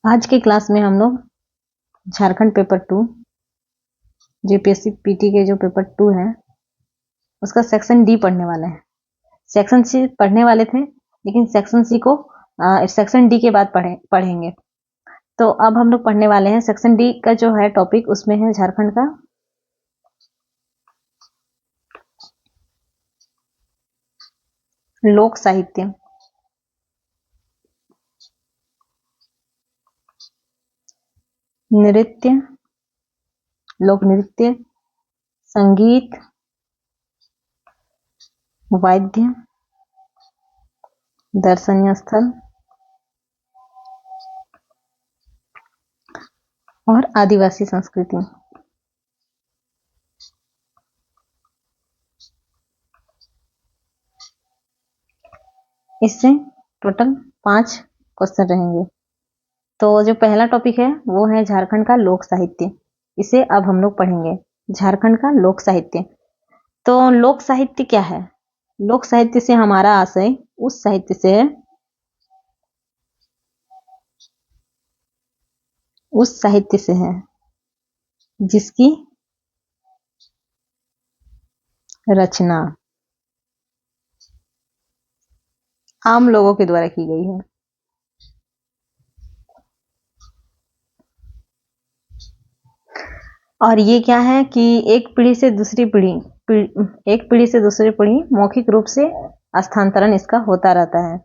आज के क्लास में हम लोग झारखंड पेपर 2 जीपीएससी पीटी के जो पेपर 2 है उसका सेक्शन डी पढ़ने वाले हैं। सेक्शन सी पढ़ने वाले थे लेकिन सेक्शन सी को सेक्शन डी के बाद पढ़ेंगे। तो अब हम लोग पढ़ने वाले हैं सेक्शन डी का जो है टॉपिक, उसमें है झारखंड का लोक साहित्य। नृत्य, लोक नृत्य, संगीत, वाद्य, दर्शनीय स्थल और आदिवासी संस्कृति। इससे टोटल 5 क्वेश्चन रहेंगे। तो जो पहला टॉपिक है वो है झारखंड का लोक साहित्य। इसे अब हम लोग पढ़ेंगे, झारखंड का लोक साहित्य। तो लोक साहित्य क्या है? लोक साहित्य से हमारा आशय उस साहित्य से है जिसकी रचना आम लोगों के द्वारा की गई है। और ये क्या है कि एक पीढ़ी से दूसरी पीढ़ी मौखिक रूप से स्थानांतरण इसका होता रहता है।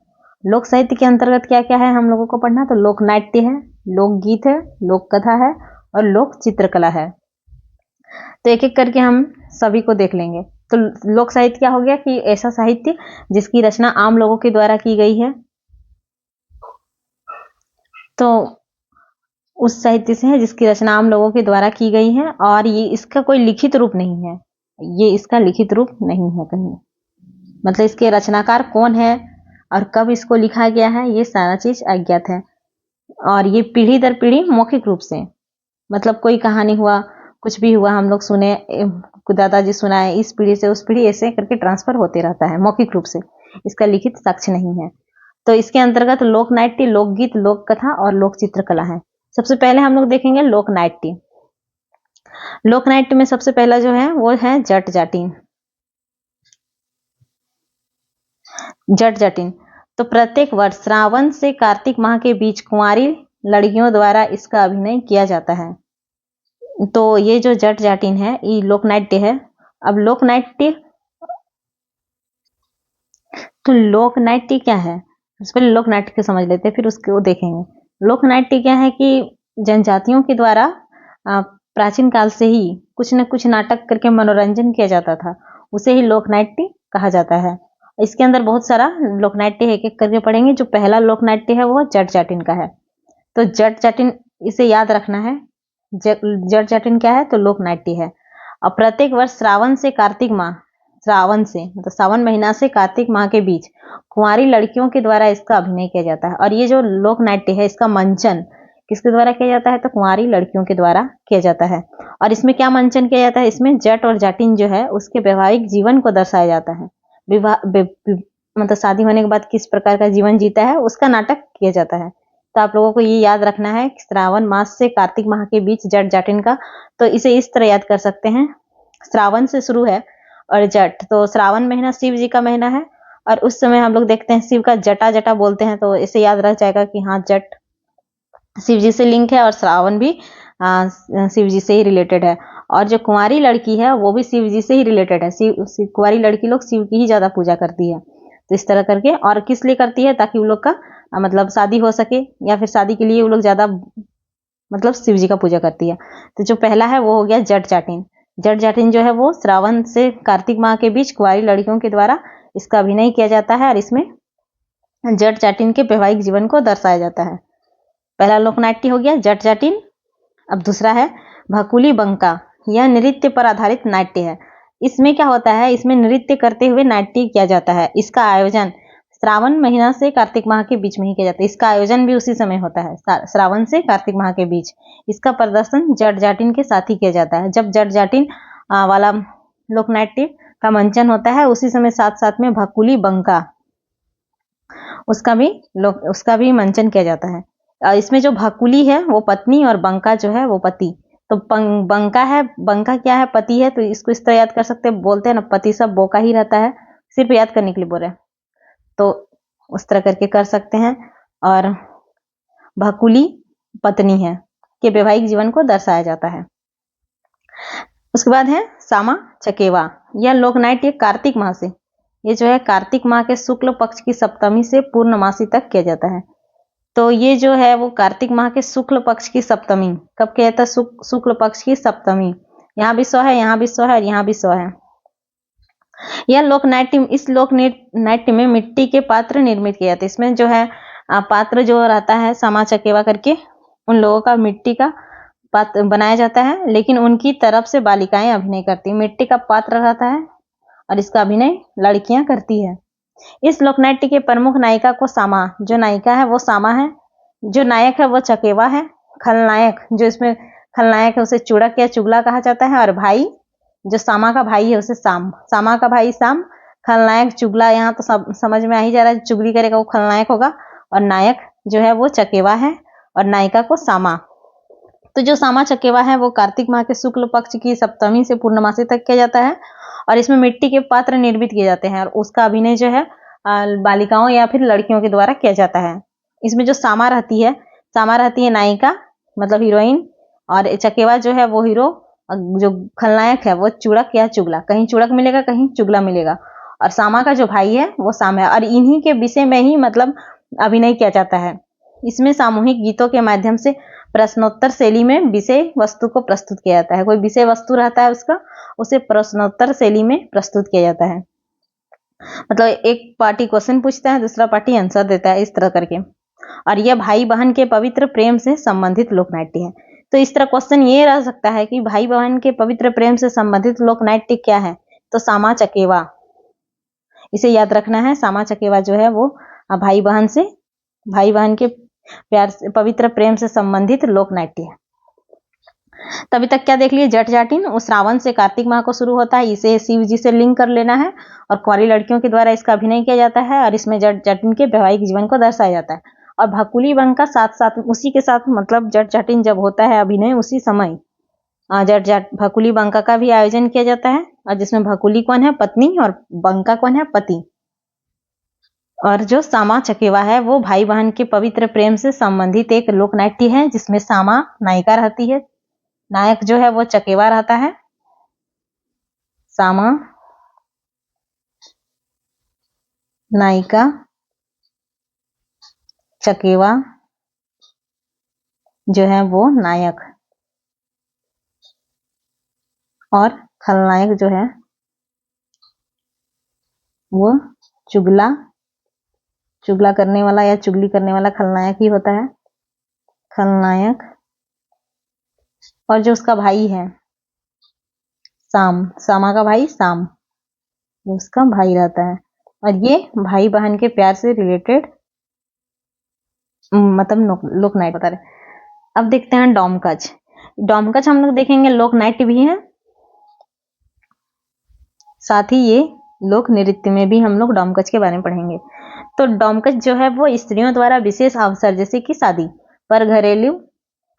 लोक साहित्य के अंतर्गत क्या क्या है हम लोगों को पढ़ना? तो लोक नाट्य है, लोकगीत है, लोक कथा है और लोक चित्रकला है। तो एक एक करके हम सभी को देख लेंगे। तो लोक साहित्य क्या हो गया कि ऐसा साहित्य जिसकी रचना आम लोगों के द्वारा की गई है। तो उस साहित्य से है जिसकी रचना आम लोगों के द्वारा की गई है और ये इसका कोई लिखित रूप नहीं है। ये इसका लिखित रूप नहीं है कहीं, मतलब इसके रचनाकार कौन है और कब इसको लिखा गया है ये सारा चीज अज्ञात है। और ये पीढ़ी दर पीढ़ी मौखिक रूप से, मतलब कोई कहानी हुआ, कुछ भी हुआ, हम लोग सुने, दादाजी सुनाए, इस पीढ़ी से उस पीढ़ी ऐसे करके ट्रांसफर होते रहता है मौखिक रूप से। इसका लिखित साक्ष्य नहीं है। तो इसके अंतर्गत लोक नाट्य, लोकगीत, लोक कथा और लोक चित्रकला है। सबसे पहले हम लोग देखेंगे लोक नाट्य। लोक नाट्य में सबसे पहला जो है वो है जट जाटिन। जट जाटिन तो प्रत्येक वर्ष श्रावण से कार्तिक माह के बीच कुंवारी लड़कियों द्वारा इसका अभिनय किया जाता है। तो ये जो जट जाटिन है ये लोक नाट्य है। अब लोक नाट्य, तो लोक नाट्य क्या है? सबसे पहले लोक नाट्य को समझ लेते हैं, फिर उसको देखेंगे। लोक नाट्य क्या है कि जनजातियों के द्वारा प्राचीन काल से ही कुछ न कुछ नाटक करके मनोरंजन किया जाता था, उसे ही लोक नाट्य कहा जाता है। इसके अंदर बहुत सारा लोक नाट्य है, एक एक करके पढ़ेंगे। जो पहला लोक नाट्य है वो जट जाटिन का है। तो जट जाटिन इसे याद रखना है। जट जाटिन क्या है? तो लोक नाट्य है। और प्रत्येक वर्ष श्रावण से कार्तिक माह, श्रावण से मतलब सावन महीना से कार्तिक माह के बीच कुंवारी लड़कियों के द्वारा इसका अभिनय किया जाता है। और ये जो लोक नाट्य है इसका मंचन किसके द्वारा किया जाता है? तो कुंवारी लड़कियों के द्वारा किया जाता है। और इसमें क्या मंचन किया जाता है? इसमें जट और जाटिन जो है उसके वैवाहिक जीवन को दर्शाया जाता है। मतलब शादी होने के बाद किस प्रकार का जीवन जीता है उसका नाटक किया जाता है। तो आप लोगों को ये याद रखना है कि श्रावण मास से कार्तिक माह के बीच जट जाटिन का, तो इसे इस तरह याद कर सकते हैं। श्रावण से शुरू है और जट, तो श्रावण महीना शिव जी का महीना है और उस समय हम लोग देखते हैं शिव का जटा जटा बोलते हैं, तो इसे याद रह जाएगा कि हाँ जट शिव जी से लिंक है और श्रावण भी शिव जी से ही रिलेटेड है। और जो कुंवारी लड़की है वो भी शिव जी से ही रिलेटेड है। कुंवारी लड़की लोग शिव की ही ज्यादा पूजा करती है। तो इस तरह करके, और किस लिए करती है? ताकि वो लोग का मतलब शादी हो सके, या फिर शादी के लिए वो लोग ज्यादा मतलब शिव जी का पूजा करती है। तो जो पहला है वो हो गया जट जाटिन। जट जाटिन जो है वो श्रावण से कार्तिक माह के बीच कुंवारी लड़कियों के द्वारा इसका अभिनय किया जाता है और इसमें जट जाटिन के वैवाहिक जीवन को दर्शाया जाता है। पहला लोकनाट्य हो गया जट जाटिन। अब दूसरा है भकुली बंका। यह नृत्य पर आधारित नाट्य है। इसमें क्या होता है? इसमें नृत्य करते हुए नाट्य किया जाता है। इसका आयोजन श्रावण महीना से कार्तिक माह के बीच में ही किया जाता है। इसका आयोजन भी उसी समय होता है, श्रावण से कार्तिक माह के बीच। इसका प्रदर्शन जट जाटिन के साथ ही किया जाता है। जब जट जाटिन वाला लोकनाट्य का मंचन होता है उसी समय साथ साथ में भकुली बंका उसका भी मंचन किया जाता है। इसमें जो भाकुली है वो पत्नी और बंका जो है वो पति। तो बंका है, बंका क्या है, पति है। तो इसको इस तरह याद कर सकते हैं, बोलते हैं ना पति सब बोका ही रहता है, सिर्फ याद करने के लिए बोल रहे हैं, तो उस तरह करके कर सकते हैं। और भाकुली पत्नी है कि वैवाहिक जीवन को दर्शाया जाता है। उसके बाद है सामा चकेवा। यह लोक नाट्य कार्तिक माह से, ये जो है कार्तिक माह के शुक्ल पक्ष की सप्तमी से पूर्णमासी तक किया जाता है। तो ये जो है वो कार्तिक माह के शुक्ल पक्ष की सप्तमी, कब किया जाता है, शुक्ल पक्ष की सप्तमी। यहाँ भी 100 है, यहाँ भी 100 है और यहाँ भी 100 है। यह लोक नाट्य, इस लोक नाट्य में मिट्टी के पात्र निर्मित किए जाते हैं। इसमें जो है पात्र जो रहता है सामा चकेवा करके, उन लोगों का मिट्टी का पात्र बनाया जाता है, लेकिन उनकी तरफ से बालिकाएं अभिनय करती है। मिट्टी का पात्र रहता है और इसका अभिनय लड़कियां करती है। इस लोकनाट्य के प्रमुख नायिका को सामा, जो नायिका है वो सामा है, जो नायक है वो चकेवा है, खलनायक जो इसमें खलनायक है उसे चुड़क या चुगला कहा जाता है, और भाई जो सामा का भाई है उसे साम, सामा का भाई साम, खलनायक चुगला, यहाँ तो सब समझ में आ ही जा रहा है, चुगली करेगा वो खलनायक होगा, और नायक जो है वो चकेवा है और नायिका को सामा। तो जो सामा चकेवा है वो कार्तिक माह के शुक्ल पक्ष की सप्तमी से पूर्णमासी तक किया जाता है, और इसमें मिट्टी के पात्र निर्मित किए जाते हैं और उसका अभिनय जो है बालिकाओं या फिर लड़कियों के द्वारा किया जाता है। इसमें जो सामा रहती है नायिका मतलब हीरोइन, और चकेवा जो है वो हीरो, जो खलनायक है वो चुड़क या चुगला, कहीं चुड़क मिलेगा कहीं चुगला मिलेगा, और सामा का जो भाई है वो साम है, और इन्हीं के विषय में ही मतलब अभिनय किया जाता है। इसमें सामूहिक गीतों के माध्यम से प्रश्नोत्तर शैली में विषय वस्तु को प्रस्तुत किया जाता है। कोई विषय वस्तु रहता है उसका, उसे प्रश्नोत्तर शैली में प्रस्तुत किया जाता है। मतलब एक पार्टी क्वेश्चन पूछता है, दूसरा पार्टी आंसर देता है, इस तरह करके। और यह भाई बहन के पवित्र प्रेम से संबंधित लोकनाट्य है। तो इस तरह क्वेश्चन ये रह सकता है कि भाई बहन के पवित्र प्रेम से संबंधित लोकनाट्य क्या है, तो सामा चकेवा, इसे याद रखना है। सामा चकेवा जो है वो भाई बहन के प्यार से, पवित्र प्रेम से संबंधित लोकनाट्य है। तभी तक क्या देख लिए, जट जाटिन वो श्रावण से कार्तिक माह को शुरू होता है, इसे शिव जी से लिंक कर लेना है, और कुंवारी लड़कियों के द्वारा इसका अभिनय किया जाता है, और इसमें जट जाटिन के वैवाहिक जीवन को दर्शाया जाता है। और भाकुली बंका साथ साथ उसी के साथ, मतलब जट जाटिन जब होता है अभिनय उसी समय भाकुली बंका का भी आयोजन किया जाता है, और जिसमें भाकुली कौन है, पत्नी, और बंका कौन है, पति। और जो सामा चकेवा है वो भाई बहन के पवित्र प्रेम से संबंधित एक लोकनाट्य है, जिसमें सामा नायिका रहती है, नायक जो है वो चकेवा रहता है। सामा नायिका, चकेवा जो है वो नायक, और खलनायक जो है वो चुगला करने वाला या चुगली करने वाला खलनायक ही होता है, खलनायक। और जो उसका भाई है सामा का भाई साम, ये उसका भाई रहता है। और ये भाई बहन के प्यार से रिलेटेड मतलब लोकनाट्य बता रहे। अब देखते हैं डोमकच। डोमकच हम लोग देखेंगे लोकनाट्य भी है, साथ ही ये लोक नृत्य में भी हम लोग डोमकच के बारे में पढ़ेंगे। तो डोमकच जो है वो स्त्रियों द्वारा विशेष अवसर जैसे कि शादी पर घरेलू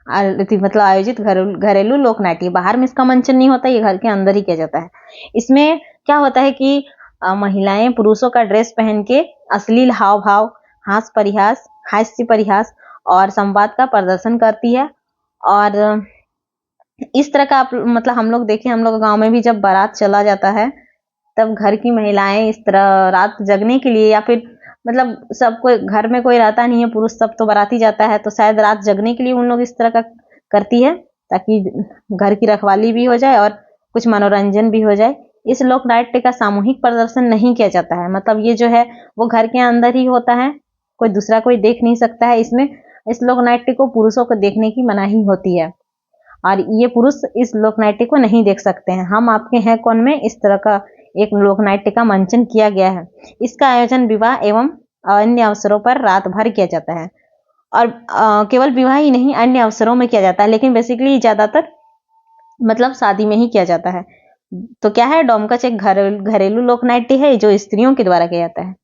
मतलब आयोजित घरेलू लोकनाट्य, बाहर में इसका मंचन नहीं होता, ये घर के अंदर ही किया जाता है। इसमें क्या होता है कि महिलाएं पुरुषों का ड्रेस पहन के अश्लील हाव भाव, हास्य परिहास और संवाद का प्रदर्शन करती है। और इस तरह का मतलब हम लोग देखें, हम लोग गांव में भी जब बारात चला जाता है तब घर की महिलाएं इस तरह रात जगने के लिए, या फिर मतलब सब कोई घर में कोई रहता नहीं है, पुरुष सब तो बाराती जाता है, तो शायद रात जगने के लिए उन लोग इस तरह का करती है, ताकि घर की रखवाली भी हो जाए और कुछ मनोरंजन भी हो जाए। इस लोकनाट्य का सामूहिक प्रदर्शन नहीं किया जाता है, मतलब ये जो है वो घर के अंदर ही होता है, कोई दूसरा कोई देख नहीं सकता है। इसमें इस लोकनाट्य को पुरुषों को देखने की मनाही होती है, और ये पुरुष इस लोकनाट्य को नहीं देख सकते हैं। हम आपके हैं कौन में इस तरह का एक लोकनाट्य का मंचन किया गया है। इसका आयोजन विवाह एवं अन्य अवसरों पर रात भर किया जाता है, और केवल विवाह ही नहीं अन्य अवसरों में किया जाता है, लेकिन बेसिकली ज्यादातर मतलब शादी में ही किया जाता है। तो क्या है, डोमकच एक घरेलू लोकनाट्य है जो स्त्रियों के द्वारा किया जाता है,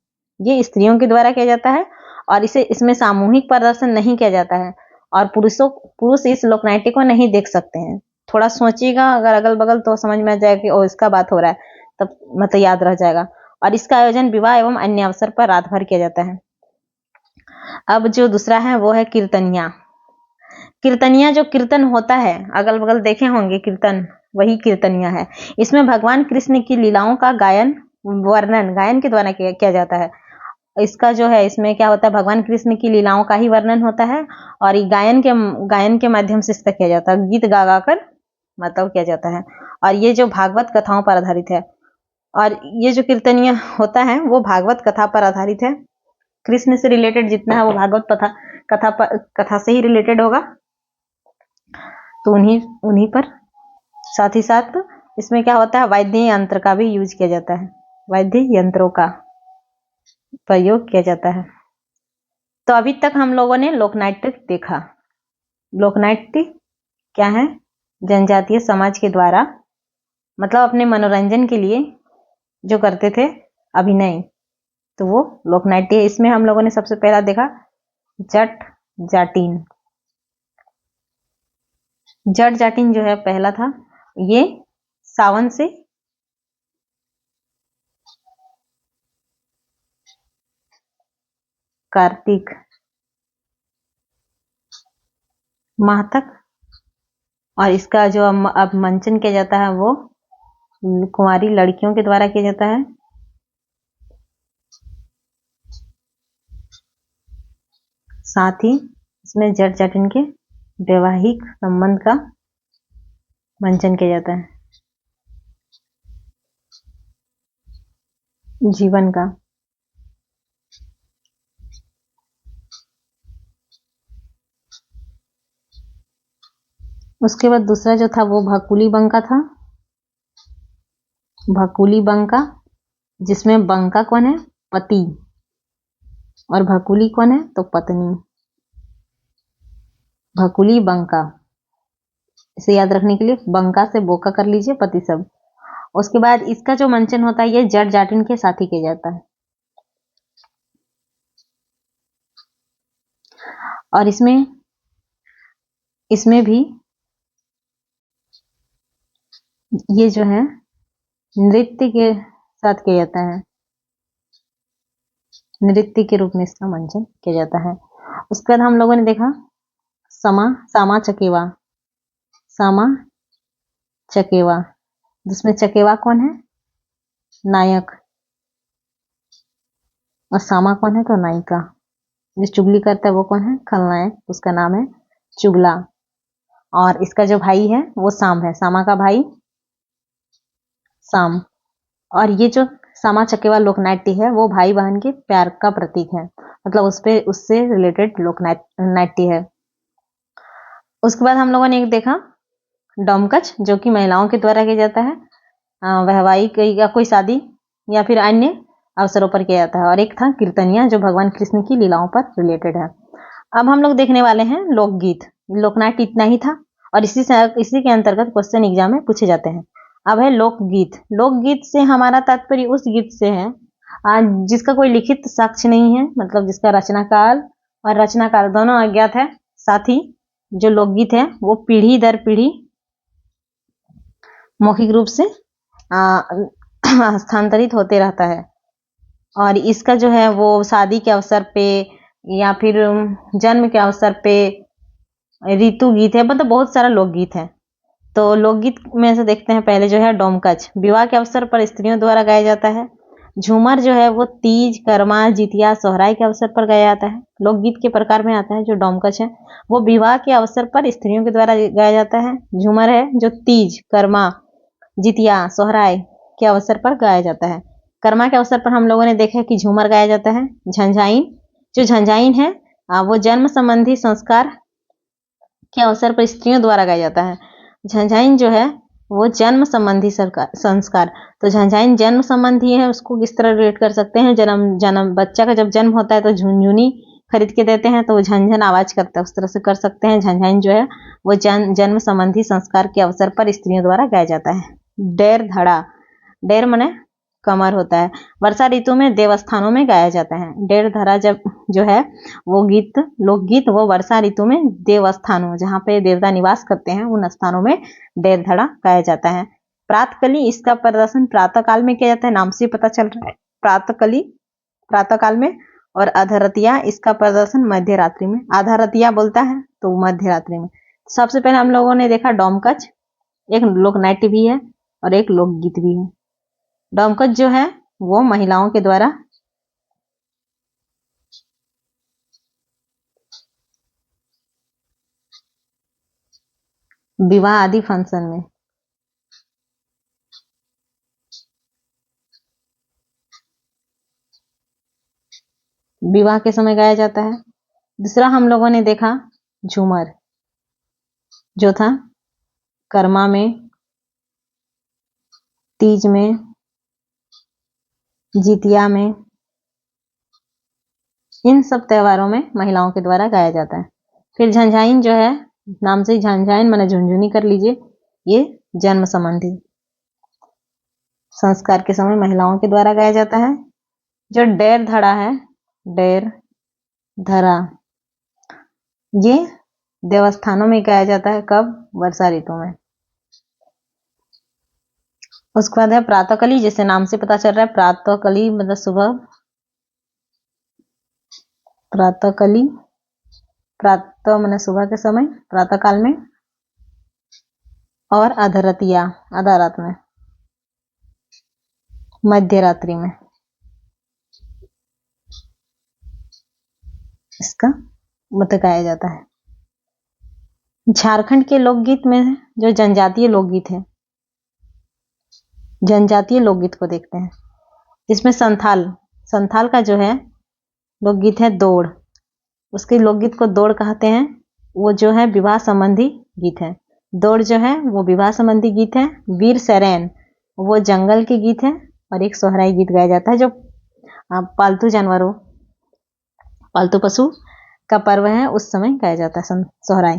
ये स्त्रियों के द्वारा किया जाता है, और इसमें सामूहिक प्रदर्शन नहीं किया जाता है। और पुरुष इस लोकनाट्य को नहीं देख सकते हैं। थोड़ा सोचिएगा, अगर अगल बगल तो समझ में आ जाएगा कि ओ इसका बात हो रहा है, तब मतलब याद रह जाएगा। और इसका आयोजन विवाह एवं अन्य अवसर पर रात भर किया जाता है। अब जो दूसरा है वो है कीर्तनिया। कीर्तनिया जो कीर्तन होता है, अगल बगल देखे होंगे कीर्तन, वही कीर्तनिया है। इसमें भगवान कृष्ण की लीलाओं का वर्णन गायन के द्वारा किया जाता है। इसका जो है, इसमें क्या होता है, भगवान कृष्ण की लीलाओं का ही वर्णन होता है और ये गायन के माध्यम से इसका किया जाता है, गीत गा गा कर मतलब किया जाता है। और ये जो भागवत कथाओं पर आधारित है। और ये जो कीर्तनिया होता है वो भागवत कथा पर आधारित है। कृष्ण से रिलेटेड जितना है वो भागवत कथा से ही रिलेटेड होगा, तो उन्हीं पर। साथ ही साथ इसमें क्या होता है, वाद्य यंत्र का भी यूज किया जाता है, वाद्य यंत्रों का प्रयोग किया जाता है। तो अभी तक हम लोगों ने लोकनाट्य देखा। लोकनाट्य क्या है, जनजातीय समाज के द्वारा मतलब अपने मनोरंजन के लिए जो करते थे अभिनय, तो वो लोकनाट्य है। इसमें हम लोगों ने सबसे पहला देखा जट जाटिन। जट जाटिन जो है पहला था, ये सावन से कार्तिक माह तक, और इसका जो अब मंचन किया जाता है वो कुंवारी लड़कियों के द्वारा किया जाता है। साथ ही इसमें जट जाटिन के वैवाहिक संबंध का मंचन किया जाता है, जीवन का। उसके बाद दूसरा जो था वो भकुली बंका था। भकुली बंका, जिसमें बंका कौन है, पति, और भकुली कौन है, तो पत्नी। भकुली बंका, इसे याद रखने के लिए बंका से बोका कर लीजिए, पति सब। उसके बाद इसका जो मंचन होता है ये जट जाटिन के साथ ही किया जाता है। और इसमें भी ये जो है नृत्य के साथ किया जाता है, नृत्य के रूप में इसका मंचन किया जाता है। उसके बाद हम लोगों ने देखा सामा चकेवा। सामा चकेवा, जिसमें चकेवा कौन है, नायक, और सामा कौन है, तो नायिका। जो चुगली करता है वो कौन है, खलनायक, उसका नाम है चुगला। और इसका जो भाई है वो साम है, सामा का भाई साम। और ये जो सामा चकेवा लोकनाट्य है वो भाई बहन के प्यार का प्रतीक है, मतलब उससे रिलेटेड लोकनाट्य है। उसके बाद हम लोगों ने एक देखा डोमकच, जो कि महिलाओं के द्वारा किया जाता है, वैवाहिक या कोई शादी या फिर अन्य अवसरों पर किया जाता है। और एक था कीर्तनिया, जो भगवान कृष्ण की लीलाओं पर रिलेटेड है। अब हम लोग देखने वाले हैं लोकगीत। लोकनाट्य इतना ही था और इसी के अंतर्गत क्वेश्चन एग्जाम में पूछे जाते हैं। अब है लोकगीत। लोकगीत से हमारा तात्पर्य उस गीत से है जिसका कोई लिखित साक्ष्य नहीं है, मतलब जिसका रचनाकाल और रचनाकार दोनों अज्ञात है। साथ ही जो लोकगीत है वो पीढ़ी दर पीढ़ी मौखिक रूप से हस्तांतरित होते रहता है। और इसका जो है वो शादी के अवसर पे या फिर जन्म के अवसर पे ऋतु गीत है, मतलब बहुत सारा लोकगीत है। तो लोकगीत में से देखते हैं पहले जो है डोमकच, विवाह के अवसर पर स्त्रियों द्वारा गाया जाता है। झूमर जो है वो तीज, करमा, जितिया, सोहराय के अवसर पर गाया जाता है। लोकगीत के प्रकार में आता है जो डोमकच है वो विवाह के अवसर पर स्त्रियों के द्वारा गाया जाता है। झूमर है जो तीज, करमा, जितिया, सोहराय के अवसर पर गाया जाता है। करमा के अवसर पर हम लोगों ने देखा कि झूमर गाया जाता है। झंझाइन, जो झंझाइन है वो जन्म संबंधी संस्कार के अवसर पर स्त्रियों द्वारा गाया जाता है। झंझाइन जो है वो जन्म संबंधी संस्कार, तो झंझाइन जन्म संबंधी है, उसको किस तरह रिलेट कर सकते हैं, जन्म बच्चा का जब जन्म होता है तो झुनझुनी खरीद के देते हैं तो वो झंझन आवाज करता है, उस तरह से कर सकते हैं। झंझाइन जो है वो जन्म संबंधी संस्कार के अवसर पर स्त्रियों द्वारा गाया जाता है। डेर धड़ा, डेर मने कमर होता है। वर्षा ऋतु में देवस्थानों में गाया जाता है। डेर धरा जब जो है वो गीत, लोकगीत, वो वर्षा ऋतु में देवस्थानों, जहाँ पे देवता निवास करते हैं, उन स्थानों में डेर धड़ा गाया जाता है। प्रातःकली, इसका प्रदर्शन प्रातः काल में किया जाता है, नाम से पता चल रहा है, प्रातःकली प्रातः काल में। और अधरतिया, इसका प्रदर्शन मध्य रात्रि में। आधा बोलता है तो मध्य रात्रि में। सबसे पहले हम लोगों ने देखा डोमकच, एक लोक नाट्य भी है और एक लोकगीत भी है। डोमकच जो है वो महिलाओं के द्वारा विवाह आदि फंक्शन में, विवाह के समय गाया जाता है। दूसरा हम लोगों ने देखा झूमर, जो था कर्मा में, तीज में, जितिया में, इन सब त्योहारों में महिलाओं के द्वारा गाया जाता है। फिर झंझाइन जो है, नाम से झंझाइन माने झुनझुनी कर लीजिए, ये जन्म संबंधी संस्कार के समय महिलाओं के द्वारा गाया जाता है। जो डेर धड़ा है, डेर धरा, ये देवस्थानों में गाया जाता है। कब? वर्षा ऋतु में। उसके बाद है प्रातःकली, जैसे नाम से पता चल रहा है, प्रातःकली मतलब सुबह, प्रातःकली, प्रातः मैंने सुबह के समय, प्रातः काल में। और अधरतिया, आधा रात में, मध्य रात्रि में, इसका मतलब गाया जाता है। झारखंड के लोकगीत में जो जनजातीय लोकगीत है, जनजातीय लोकगीत को देखते हैं। इसमें संथाल, संथाल का जो है लोकगीत है दौड़, उसके लोकगीत को दौड़ कहते हैं। वो जो है विवाह संबंधी गीत है। दौड़ जो है वो विवाह संबंधी गीत है। वीर सैरेन वो जंगल के गीत है। और एक सोहराई गीत गाया जाता है, जो पालतू जानवरों, पालतू पशु का पर्व है, उस समय गाया जाता है सोहराई।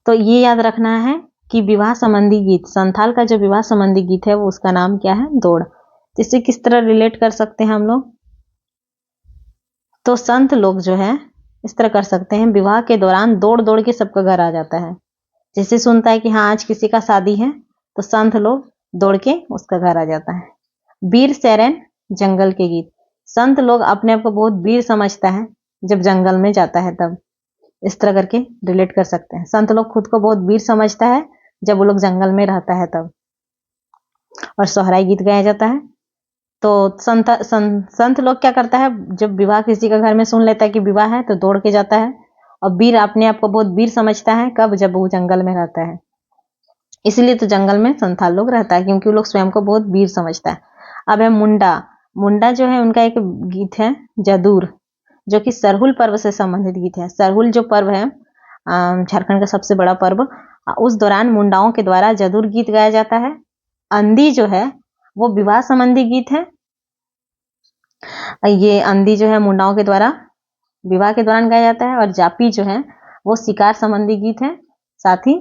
तो ये याद रखना है कि विवाह संबंधी गीत, संथाल का जो विवाह संबंधी गीत है वो उसका नाम क्या है? दौड़। इससे किस तरह रिलेट कर सकते हैं हम लोग? तो संत लोग जो है इस तरह कर सकते हैं, विवाह के दौरान दौड़ दौड़ के सबका घर आ जाता है। जैसे सुनता है कि हाँ आज किसी का शादी है, तो संत लोग दौड़ के उसका घर आ जाता है। वीर सैरेन जंगल के गीत, संत लोग अपने आप को बहुत वीर समझता है जब जंगल में जाता है, तब इस तरह करके रिलेट कर सकते हैं। संत लोग खुद को बहुत वीर समझता है जब वो लोग जंगल में रहता है तब। और सोहराई गीत गाया जाता है। तो संत लोग क्या करता है, जब विवाह किसी का घर में सुन लेता है कि विवाह है, तो दौड़ के जाता है। और वीर अपने आप को बहुत वीर समझता है, कब? जब वो जंगल में रहता है। इसलिए तो जंगल में संथाल लोग रहता है, क्योंकि वो लोग स्वयं को बहुत वीर समझता है। अब है मुंडा, मुंडा जो है उनका एक गीत है जदूर, जो कि सरहुल पर्व से संबंधित गीत है। सरहुल जो पर्व है झारखंड का सबसे बड़ा पर्व, उस दौरान मुंडाओं के द्वारा जदूर गीत गाया जाता है। अंधी जो है वो विवाह संबंधी गीत है। ये अंधी जो है मुंडाओं के द्वारा विवाह के दौरान गाया जाता है। और जापी जो है वो शिकार संबंधी गीत है। साथ ही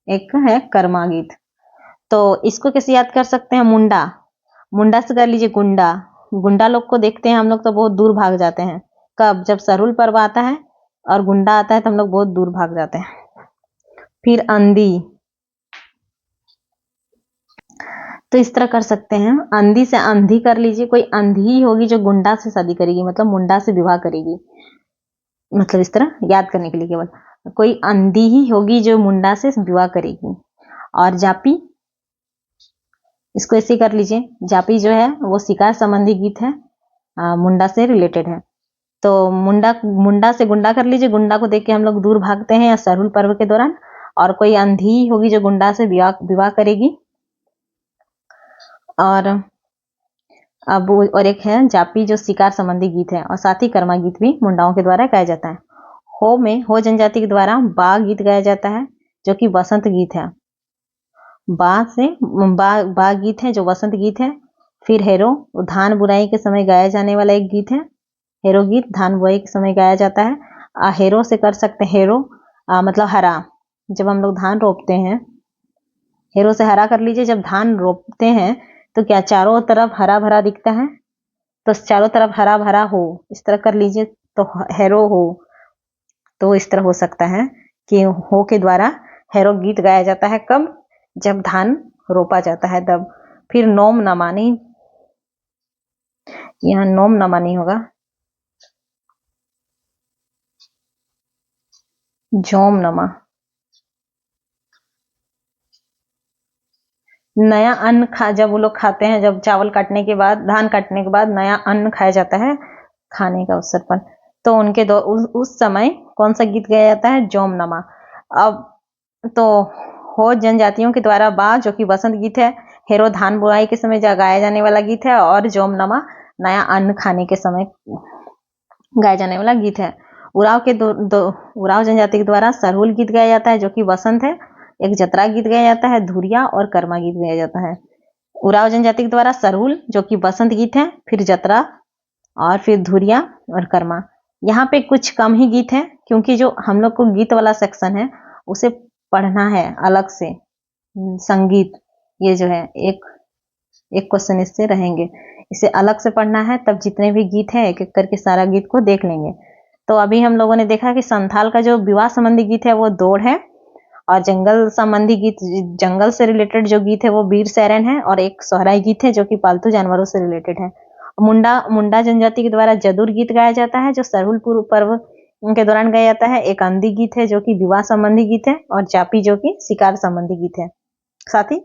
एक है कर्मा गीत। तो इसको कैसे याद कर सकते हैं? मुंडा, मुंडा से कर लीजिए गुंडा। गुंडा लोग को देखते हैं हम लोग तो बहुत दूर भाग जाते हैं। कब? जब सरहुल पर्व आता है और गुंडा आता है तो हम लोग बहुत दूर भाग जाते हैं। फिर अंधी, तो इस तरह कर सकते हैं, अंधी से अंधी कर लीजिए। कोई अंधी ही होगी जो गुंडा से शादी करेगी, मतलब मुंडा से विवाह करेगी, मतलब इस तरह याद करने के लिए केवल। कोई अंधी ही होगी जो मुंडा से विवाह करेगी। और जापी, इसको ऐसे कर लीजिए, जापी जो है वो शिकार संबंधी गीत है, मुंडा से रिलेटेड है। तो मुंडा से गुंडा कर लीजिए, गुंडा को देख के हम लोग दूर भागते हैं सरहुल पर्व के दौरान। और कोई अंधी होगी जो गुंडा से विवाह करेगी। और अब और एक है जापी जो शिकार संबंधी गीत है। और साथ ही कर्मा गीत भी मुंडाओं के द्वारा गाया जाता है। हो में हो जनजाति के द्वारा बा गीत गाया जाता है, जो कि वसंत गीत है। बा गीत है जो वसंत गीत है। फिर हेरो, धान बुराई के समय गाया जाने वाला एक गीत है। हेरो गीत धान बुआई के समय गाया जाता है। हेरो से कर सकते हैं, हेरो मतलब हरा, जब हम लोग धान रोपते हैं, हेरो से हरा कर लीजिए। जब धान रोपते हैं तो क्या चारों तरफ हरा भरा दिखता है? तो चारों तरफ हरा भरा हो, इस तरह कर लीजिए तो हैरो हो। तो इस तरह हो सकता है कि हो के द्वारा हैरो गीत गाया जाता है कब? जब धान रोपा जाता है तब। फिर नोम नमा, नहीं, यहाँ नोम नमा नहीं होगा, जोम नमा। नया अन्न जब वो लोग खाते हैं, जब चावल काटने के बाद, धान काटने के बाद नया अन्न खाया जाता है खाने का अवसर पर, तो उनके उस समय कौन सा गीत गाया जाता है? जोम नमा। अब तो हो जनजातियों के द्वारा बा, जो कि वसंत गीत है, हेरो धान बुआई के समय गाया जाने वाला गीत है, और जोम नमा नया अन्न खाने के समय गाया जाने वाला गीत है। उराव के उराव जनजाति के द्वारा सरहुल गीत गाया जाता है, जो कि वसंत है। एक जतरा गीत गाया जाता है, धुरिया और कर्मा गीत गाया जाता है। उराव जनजाति के द्वारा सरहुल, जो कि वसंत गीत है, फिर जतरा, और फिर धुरिया और कर्मा। यहाँ पे कुछ कम ही गीत है, क्योंकि जो हम लोग को गीत वाला सेक्शन है उसे पढ़ना है अलग से। संगीत, ये जो है एक क्वेश्चन इससे रहेंगे, इसे अलग से पढ़ना है, तब जितने भी गीत है एक एक करके सारा गीत को देख लेंगे। तो अभी हम लोगों ने देखा कि संथाल का जो विवाह संबंधी गीत है वो दौड़ है, और जंगल संबंधी गीत, जंगल से रिलेटेड जो गीत है वो वीर सैरन है, और एक सोहराई गीत है जो कि पालतू जानवरों से रिलेटेड है। मुंडा जनजाति के द्वारा जदुर गीत गाया जाता है, जो सरहुल पर्व के दौरान गाया जाता है। एक अंधी गीत है जो कि विवाह संबंधी गीत है, और जापी जो कि शिकार संबंधी गीत है। साथी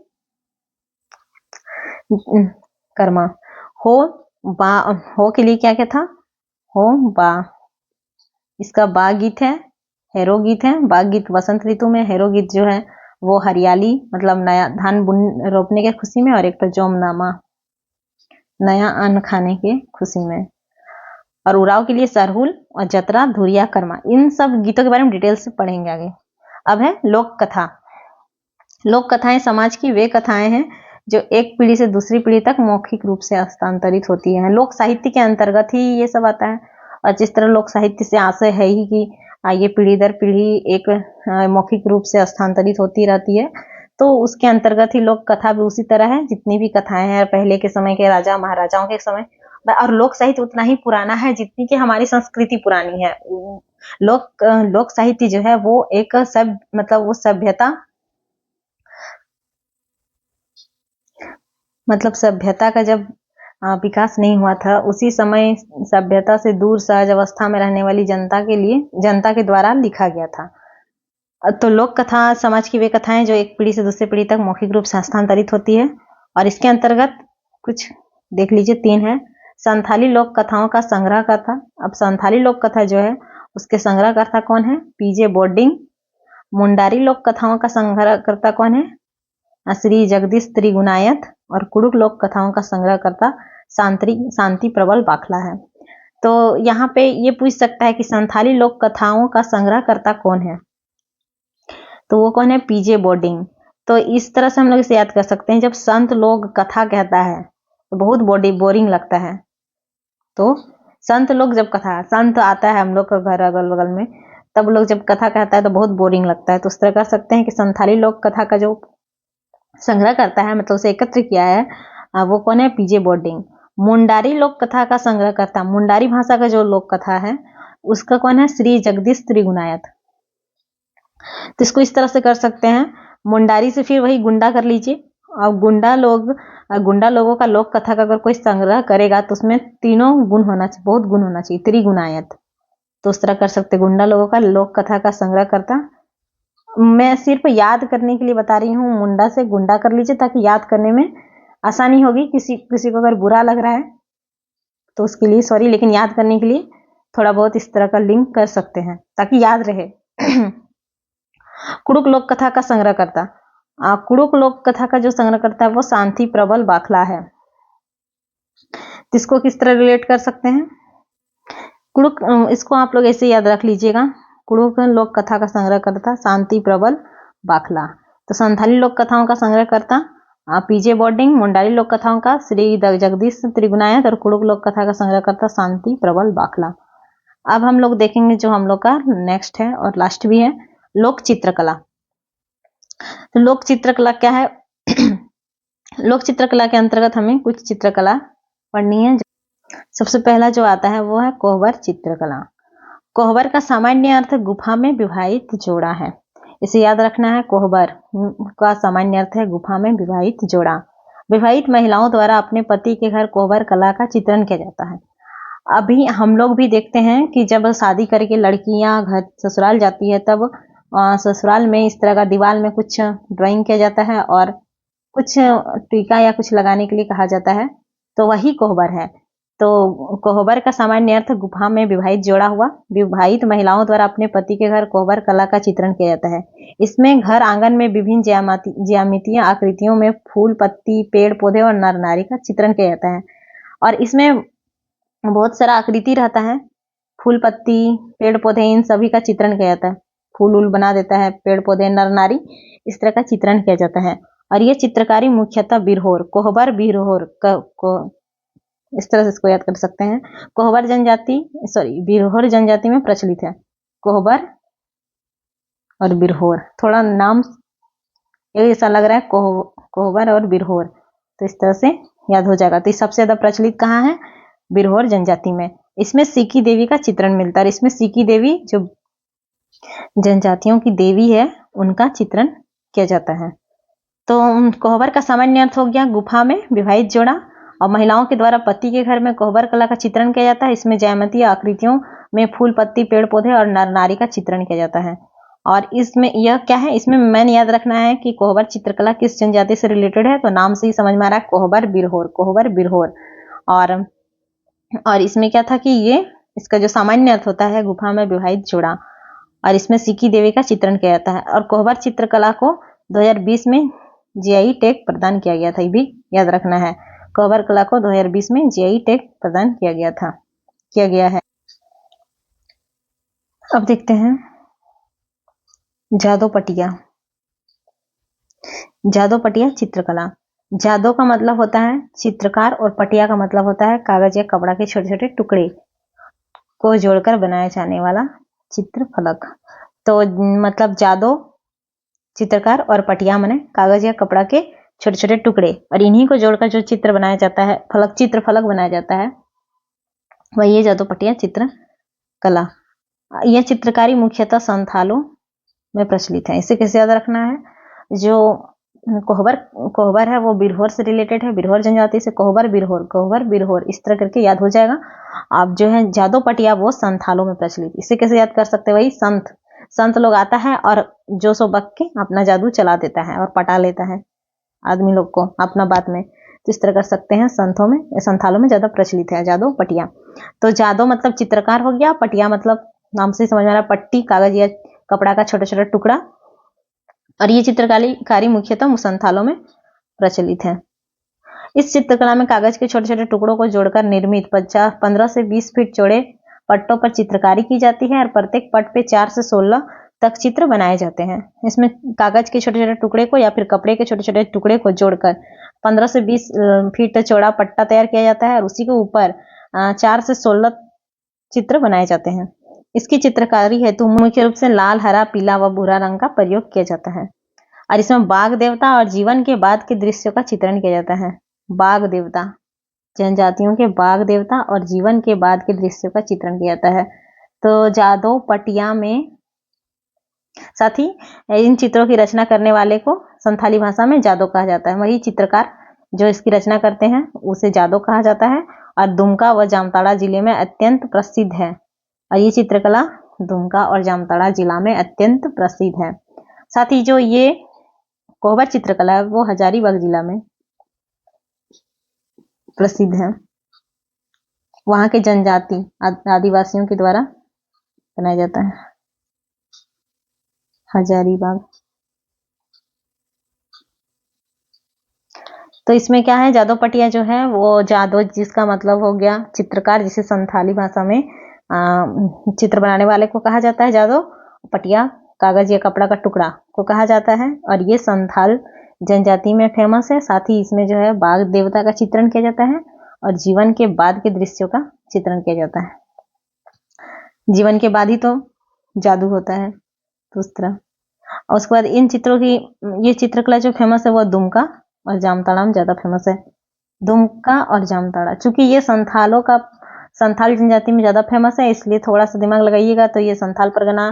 कर्मा हो बा, हो के लिए क्या क्या था? हो बा, इसका बा गीत है, हेरो गीत है। बा गीत वसंत ऋतु में, हेरो गीत जो है वो हरियाली, मतलब नया धान रोपने के खुशी में, और एक तो जोमनामा नया अन्न खाने के खुशी में। और उराव के लिए सरहुल और जतरा, धुरिया, कर्मा, इन सब गीतों के बारे में डिटेल से पढ़ेंगे आगे। अब है लोक कथा। लोक कथाएं समाज की वे कथाएं हैं जो एक पीढ़ी से दूसरी पीढ़ी तक मौखिक रूप से हस्तांतरित होती है। लोक साहित्य के अंतर्गत ही ये सब आता है, और जिस तरह लोक साहित्य से आशय है ही कि ये पीढ़ी दर पीढ़ी एक मौखिक रूप से हस्तांतरित होती रहती है, तो उसके अंतर्गत ही लोक कथा भी उसी तरह है। जितनी भी कथाएं हैं पहले के समय के राजा महाराजाओं के समय, और लोक साहित्य उतना ही पुराना है जितनी कि हमारी संस्कृति पुरानी है। लोक साहित्य जो है वो एक मतलब वो सभ्यता का जब विकास नहीं हुआ था, उसी समय सभ्यता से दूर सहज अवस्था में रहने वाली जनता के द्वारा लिखा गया था। तो लोक कथा समाज की वे कथाएं जो एक पीढ़ी से दूसरी पीढ़ी तक मौखिक रूप से हस्तांतरित होती है, और इसके अंतर्गत कुछ देख लीजिए, 3 है। संथाली लोक कथाओं का संग्रहकर्ता। अब संथाली लोक कथा जो है उसके संग्रहकर्ता कौन है? पीजे बोर्डिंग। मुंडारी लोक कथाओं का संग्रहकर्ता कौन है? श्री जगदीश त्रिगुणायत। और कुड़ुक लोक कथाओं का संग्रहकर्ता शांति प्रबल बाखला है। तो यहाँ पे ये पूछ सकता है कि संथाली लोक कथाओं का संग्रहकर्ता कौन है, तो वो कौन है? पीजे बोर्डिंग। तो इस तरह से हम लोग इसे याद कर सकते हैं, जब संत लोग कथा कहता है तो बहुत बोरिंग लगता है। तो संत लोग जब संत आता है हम लोग का घर अगल बगल में, तब लोग जब कथा कहता है तो बहुत बोरिंग लगता है। तो उस तरह कर सकते हैं कि संथाली लोक कथा का जो संग्रह करता है, मतलब उसे एकत्र किया है, वो कौन है? पीजे बोर्डिंग। मुंडारी लोक कथा का संग्रह करता, मुंडारी भाषा का जो लोक कथा है उसका कौन है? श्री जगदीश त्रिगुणायत। तो इसको इस तरह से कर सकते हैं, मुंडारी से फिर वही गुंडा कर लीजिए, और गुंडा लोगों का लोक कथा का अगर कोई संग्रह करेगा तो उसमें तीनों गुण होना चाहिए, बहुत गुण होना चाहिए, त्रिगुणायत। तो उस तरह कर सकते, गुंडा लोगों का लोक कथा का संग्रह करता। मैं सिर्फ याद करने के लिए बता रही हूँ, मुंडा से गुंडा कर लीजिए ताकि याद करने में आसानी होगी। किसी को अगर बुरा लग रहा है तो उसके लिए सॉरी, लेकिन याद करने के लिए थोड़ा बहुत इस तरह का लिंक कर सकते हैं ताकि याद रहे। कुड़ुक लोक कथा का संग्रह करता, कुड़ुक लोक कथा का जो संग्रह करता है वो शांति प्रबल बाखला है। इसको किस तरह रिलेट कर सकते हैं? कुड़ुक, इसको आप लोग ऐसे याद रख लीजिएगा, कुड़ुक लोक कथा का संग्रह करता शांति प्रबल बाखला। तो संथाली लोक कथाओं का संग्रह करता पीजे बोर्डिंग, मुंडारी लोक कथाओं का श्री जगदीश त्रिगुणायत, और कुड़ुक लोक कथा का संग्रह करता शांति प्रबल बाखला। अब हम लोग देखेंगे जो हम लोग का नेक्स्ट है और लास्ट भी है, लोक चित्रकला। तो लोक चित्रकला क्या है? लोक चित्रकला के अंतर्गत हमें कुछ चित्रकला पढ़नी है। सबसे पहला जो आता है वो है कोहबर चित्रकला। कोहबर का सामान्य अर्थ गुफा में विवाहित जोड़ा है। इसे याद रखना है। कोहबर का सामान्य अर्थ है गुफा में विवाहित जोड़ा। विवाहित महिलाओं द्वारा अपने पति के घर कोहबर कला का चित्रण किया जाता है। अभी हम लोग भी देखते हैं कि जब शादी करके लड़कियां घर ससुराल जाती है तब ससुराल में इस तरह का दीवार में कुछ ड्राइंग किया जाता है और कुछ टीका या कुछ लगाने के लिए कहा जाता है, तो वही कोहबर है। तो कोहबर का सामान्य अर्थ गुफा में विवाहित जोड़ा हुआ। विवाहित महिलाओं द्वारा अपने पति के घर कोहबर कला का चित्रण किया जाता है। इसमें घर आंगन में विभिन्न ज्यामितीय आकृतियों में फूल, पत्ती, पेड़ पौधे और नर नारी का चित्रण किया जाता है। और इसमें बहुत सारा आकृति रहता है, फूल, पत्ती, पेड़ पौधे, इन सभी का चित्रण किया जाता है। फूल उल बना देता है, पेड़ पौधे, नर नारी, इस तरह का चित्रण किया जाता है। और ये चित्रकारी मुख्यतः बिरहोर, कोहबर बिरहोर को इस तरह से इसको याद कर सकते हैं। कोहबर जनजाति बिरहोर जनजाति में प्रचलित है। कोहबर और बिरहोर, थोड़ा नाम ऐसा लग रहा है, कोहबर और बिरहोर, तो इस तरह से याद हो जाएगा। तो सबसे ज्यादा प्रचलित कहाँ है? बिरहोर जनजाति में। इसमें सीकी देवी का चित्रण मिलता है। इसमें सीकी देवी जो जनजातियों की देवी है उनका चित्रण किया जाता है। तो कोहबर का सामान्य अर्थ हो गया गुफा में विवाहित जोड़ा, और महिलाओं के द्वारा पति के घर में कोहबर कला का चित्रण किया जाता है। इसमें ज्यामितीय आकृतियों में फूल, पत्ती, पेड़ पौधे और नर नारी का चित्रण किया जाता है। और इसमें यह क्या है, इसमें मैंने याद रखना है कि कोहबर चित्रकला किस जनजाति से रिलेटेड है, तो नाम से ही समझ में आ रहा है, कोहबर बिरहोर, कोहबर बिरहोर। और इसमें क्या था कि ये इसका जो सामान्य अर्थ होता है गुफा में विवाहित जोड़ा, और इसमें सीकी देवी का चित्रण किया जाता है। और कोहबर चित्रकला को 2020 में जीआई टैग प्रदान किया गया था, ये भी याद रखना है। कोहबर कला को 2020 में जीआई टैग प्रदान किया गया है। अब देखते हैं जादो पटिया। जादो पटिया चित्रकला। जादो का मतलब होता है चित्रकार और पटिया का मतलब होता है कागज या कपड़ा के छोटे छोटे टुकड़े को जोड़कर बनाया जाने वाला चित्र फलक। तो मतलब जादो चित्रकार और पटिया मने कागज या कपड़ा के छोटे छोटे टुकड़े, और इन्हीं को जोड़कर जो चित्र बनाया जाता है, चित्र फलक बनाया जाता है, वही है जादो पटिया चित्रकला। यह चित्रकारी मुख्यतः संथालों में प्रचलित है। इसे कैसे याद रखना है? जो कोहबर है वो बिरहोर से रिलेटेड है, बिरहोर जनजाति से। कोहबर बिरहोर इस तरह करके याद हो जाएगा। अब जो है जादो पटिया वो संथालों में प्रचलित। इसे कैसे याद कर सकते हैं? वही संत लोग आता है और जो सो बक के अपना जादू चला देता है और पटा लेता है आदमी लोग को अपना बात में, तो इस तरह कर सकते हैं। संथालों में ज्यादा प्रचलित है जादो पटिया। तो जादो मतलब चित्रकार हो गया, पटिया मतलब नाम से समझ में आ रहा, पट्टी, कागज या कपड़ा का छोटा छोटा टुकड़ा। और ये चित्रकारी मुख्यतः संथालों में प्रचलित है। इस चित्रकला में कागज के छोटे छोटे टुकड़ों को जोड़कर निर्मित 15 से 20 फीट चौड़े पट्टों पर चित्रकारी की जाती है और प्रत्येक पट पे 4 से 16 तक चित्र बनाए जाते हैं। इसमें कागज के छोटे छोटे टुकड़े को या फिर कपड़े के छोटे छोटे टुकड़े को जोड़कर 15 से 20 फीट चौड़ा पट्टा तैयार किया जाता है और उसी के ऊपर 4 से 16 चित्र बनाए जाते हैं। इसकी चित्रकारी हेतु मुख्य रूप से लाल, हरा, पीला व भूरा रंग का प्रयोग किया जाता है। और इसमें बाघ देवता और जीवन के बाद के दृश्यों का चित्रण किया जाता है। बाघ देवता, जनजातियों के बाघ देवता और जीवन के बाद के दृश्यों का चित्रण किया जाता है। तो जादो पटिया में साथ ही इन चित्रों की रचना करने वाले को संथाली भाषा में जादो कहा जाता है। वही चित्रकार जो इसकी रचना करते हैं उसे जादो कहा जाता है। और दुमका व जामताड़ा जिले में अत्यंत प्रसिद्ध है। और ये चित्रकला दुमका और जामताड़ा जिला में अत्यंत प्रसिद्ध है। साथ ही जो ये कोहबर चित्रकला है वो हजारीबाग जिला में प्रसिद्ध है। वहां के जनजाति आदिवासियों के द्वारा बनाया जाता है। हजारीबाग। तो इसमें क्या है, जादो पटिया जो है वो जादो जिसका मतलब हो गया चित्रकार, जिसे संथाली भाषा में चित्र बनाने वाले को कहा जाता है जादो। पटिया कागज या कपड़ा का टुकड़ा को कहा जाता है। और ये संथाल जनजाति में फेमस है। साथ ही इसमें जो है बाघ देवता का चित्रण किया जाता है और जीवन के बाद के दृश्यों का चित्रण किया जाता है। जीवन के बाद ही तो जादू होता है, तो उस तरह। और उसके बाद इन चित्रों की ये चित्रकला जो फेमस है वो दुमका और जामताड़ा में ज्यादा फेमस है। दुमका और जामताड़ा, चूंकि ये संथाल जनजाति में ज्यादा फेमस है, इसलिए थोड़ा सा दिमाग लगाइएगा तो ये संथाल परगना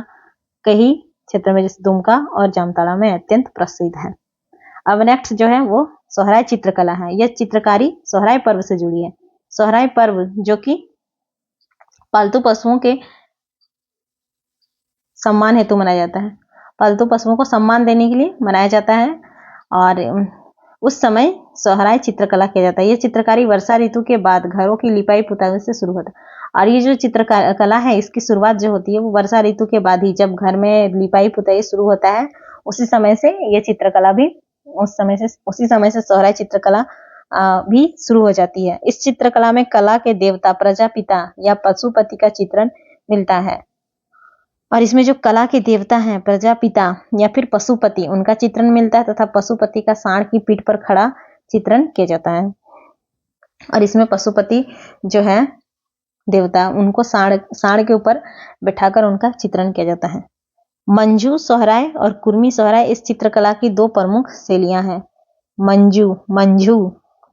के ही क्षेत्र में जैसे दुमका और जामताड़ा में अत्यंत प्रसिद्ध है। अब नेक्स्ट जो है वो सोहराय चित्रकला है। यह चित्रकारी सोहराय पर्व से जुड़ी है। सोहराय पर्व जो कि पालतू पशुओं के सम्मान हेतु मनाया जाता है। पालतू पशुओं को सम्मान देने के लिए मनाया जाता है और उस समय सोहराय चित्रकला किया जाता है। यह चित्रकारी वर्षा ऋतु के बाद घरों की लिपाई पुताई से शुरू होता है और ये जो चित्रकला है इसकी शुरुआत जो होती है वो वर्षा ऋतु के बाद ही, जब घर में लिपाई पुताई शुरू होता है उसी समय से ये चित्रकला भी उसी समय से सोहराय चित्रकला भी शुरू हो जाती है। इस चित्रकला में कला के देवता प्रजापिता या पशुपति का चित्रण मिलता है और इसमें जो कला के देवता हैं प्रजापिता या फिर पशुपति, उनका चित्रण मिलता है तथा पशुपति का सांड की पीठ पर खड़ा चित्रण किया जाता है। और इसमें पशुपति जो है देवता, उनको सांड के ऊपर बैठाकर उनका चित्रण किया जाता है। मंजू सोहराय और कुर्मी सोहराय इस चित्रकला की दो प्रमुख शैलियां हैं।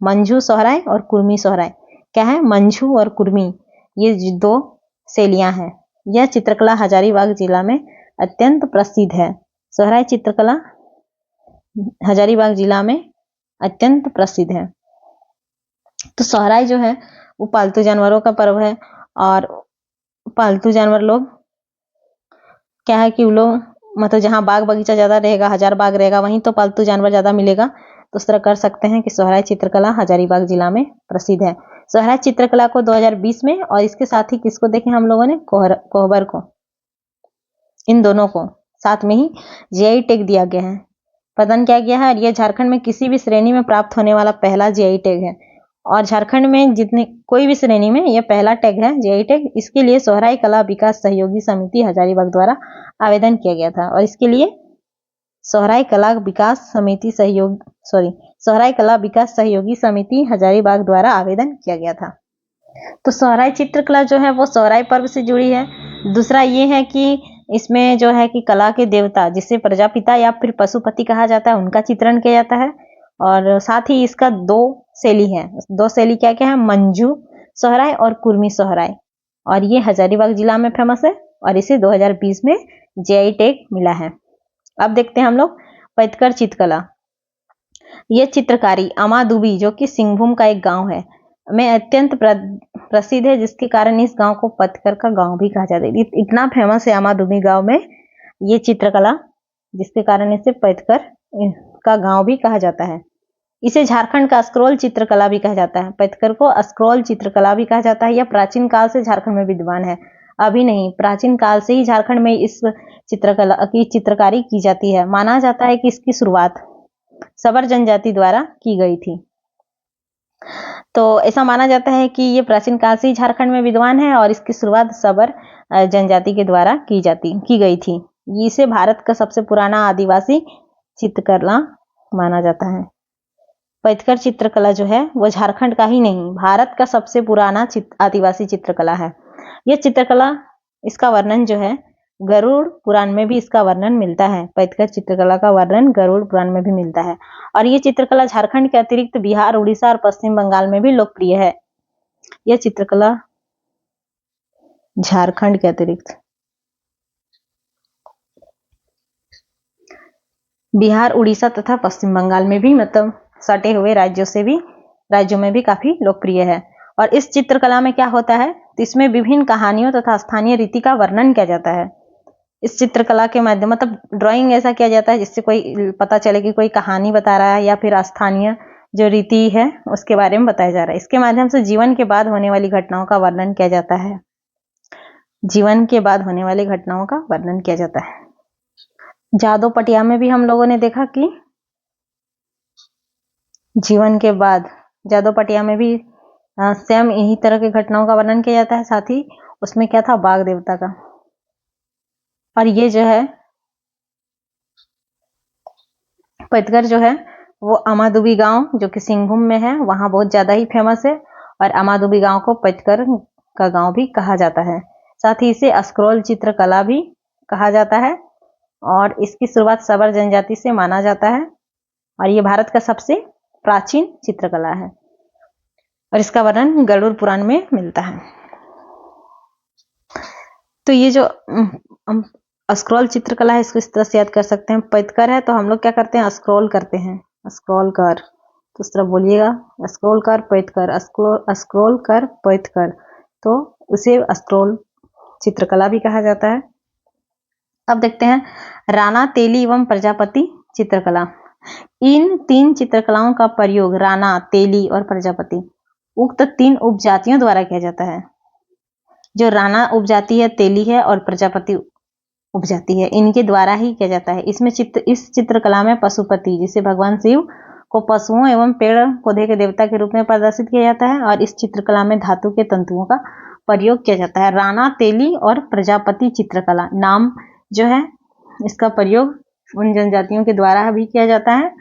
मंजू सोहराय और कुर्मी सोहराय क्या है? मंजू और कुर्मी, ये दो शैलियां हैं। यह चित्रकला हजारीबाग जिला में अत्यंत प्रसिद्ध है। सोहराय चित्रकला हजारीबाग जिला में अत्यंत प्रसिद्ध है। तो सोहराय जो है वो पालतू जानवरों का पर्व है और पालतू जानवर लोग क्या है कि वो लोग मतलब जहाँ बाग बगीचा ज्यादा रहेगा, हजार बाग रहेगा, वहीं तो पालतू जानवर ज्यादा मिलेगा। तो उस तरह कर सकते हैं कि सोहराय चित्रकला हजारीबाग जिला में प्रसिद्ध है। सोहराय चित्रकला को 2020 में और इसके साथ ही किसको देखें हम लोगों ने? कोहबर को, इन दोनों को साथ में ही जीआई टैग दिया गया है। प्रदान किया गया है और यह झारखंड में किसी भी श्रेणी में प्राप्त होने वाला पहला जीआई टैग है और झारखंड में जितने कोई भी श्रेणी में यह पहला टैग है जीआई टैग। इसके लिए सोहराय कला विकास सहयोगी समिति हजारीबाग द्वारा आवेदन किया गया था और इसके लिए सोहराय कला विकास सहयोगी समिति हजारीबाग द्वारा आवेदन किया गया था। तो सोहराय चित्रकला जो है वो सोहराय पर्व से जुड़ी है। दूसरा ये है कि इसमें जो है कि कला के देवता जिसे प्रजापिता या फिर पशुपति कहा जाता है उनका चित्रण किया जाता है और साथ ही इसका दो शैली है। दो शैली क्या क्या है? मंजू सोहराय और कुर्मी सोहराय, और ये हजारीबाग जिला में फेमस है और इसे 2020 में जीआई टैग मिला है। अब देखते हैं हम लोग पैतकर चित्रकला। यह चित्रकारी अमादुबी जो कि सिंहभूम का एक गांव है में अत्यंत प्रसिद्ध है, जिसके कारण इस गांव को पतकर का गांव भी कहा जाता है। इतना फेमस है अमादुबी गांव में ये चित्रकला, जिसके कारण इसे पतकर का गांव भी कहा जाता है। इसे झारखंड का स्क्रॉल चित्रकला भी कहा जाता है। पतकर को स्क्रॉल चित्रकला भी कहा जाता है। यह प्राचीन काल से झारखंड में विद्यमान है, अभी नहीं, प्राचीन काल से ही झारखंड में इस चित्रकला की चित्रकारी की जाती है। माना जाता है कि इसकी शुरुआत सबर जनजाति द्वारा की गई थी। तो ऐसा माना जाता है कि ये प्राचीन काल से ही झारखंड में विद्यमान है और इसकी शुरुआत सबर जनजाति के द्वारा की गई थी। इसे भारत का सबसे पुराना आदिवासी चित्रकला माना जाता है। पैतकर चित्रकला जो है वो झारखंड का ही नहीं, भारत का सबसे पुराना आदिवासी चित्रकला है। यह चित्रकला, इसका वर्णन जो है गरुड़ पुराण में भी इसका वर्णन मिलता है। पैतकर चित्रकला का वर्णन गरुड़ पुराण में भी मिलता है और ये चित्रकला झारखंड के अतिरिक्त बिहार, उड़ीसा और पश्चिम बंगाल में भी लोकप्रिय है। यह चित्रकला झारखंड के अतिरिक्त बिहार, उड़ीसा तथा पश्चिम बंगाल में भी, मतलब सटे हुए राज्यों में भी काफी लोकप्रिय है। और इस चित्रकला में क्या होता है? तो इसमें विभिन्न कहानियों तथा स्थानीय रीति का वर्णन किया जाता है। इस चित्रकला के माध्यम, मतलब ड्राइंग ऐसा किया जाता है जिससे कोई पता चले कि कोई कहानी बता रहा है या फिर स्थानीय जो रीति है उसके बारे में बताया जा रहा है। इसके माध्यम से जीवन के बाद होने वाली घटनाओं का वर्णन किया जाता है। जीवन के बाद होने वाली घटनाओं का वर्णन किया जाता है। जादो पटिया में भी हम लोगों ने देखा कि जीवन के बाद जादो पटिया में भी सेम यही तरह की घटनाओं का वर्णन किया जाता है। साथ ही उसमें क्या था? बाघ देवता का। और ये जो है पैतकर जो है वो अमादुबी गांव जो कि सिंहभूम में है, वहां बहुत ज्यादा ही फेमस है और अमादुबी गांव को पैतकर का गांव भी कहा जाता है। साथ ही इसे स्क्रॉल चित्रकला भी कहा जाता है और इसकी शुरुआत सबर जनजाति से माना जाता है और ये भारत का सबसे प्राचीन चित्रकला है और इसका वर्णन गरुड़ पुराण में मिलता है। तो ये जो स्क्रॉल चित्रकला है, इसको इस तरह से याद कर सकते हैं। पैतकर है तो हम लोग क्या करते हैं, स्क्रॉल करते हैं, स्क्रॉल कर, तो उस तरह बोलिएगा, स्क्रॉल कर पैतकर, स्क्रॉल कर पैतकर, तो उसे स्क्रॉल चित्रकला भी कहा जाता है। अब देखते हैं राणा, तेली एवं प्रजापति चित्रकला। इन 3 चित्रकलाओं का प्रयोग राणा, तेली और प्रजापति उक्त 3 उपजातियों द्वारा किया जाता है। जो राणा उपजाति है, तेली है और प्रजापति उपजाति है, इनके द्वारा ही किया जाता है। इस चित्रकला में पशुपति, जिसे भगवान शिव को पशुओं एवं पेड़ पौधे के देवता के रूप में प्रदर्शित किया जाता है, और इस चित्रकला में धातु के तंतुओं का प्रयोग किया जाता है। राणा, तेली और प्रजापति चित्रकला नाम जो है, इसका प्रयोग उन जनजातियों के द्वारा भी किया जाता है,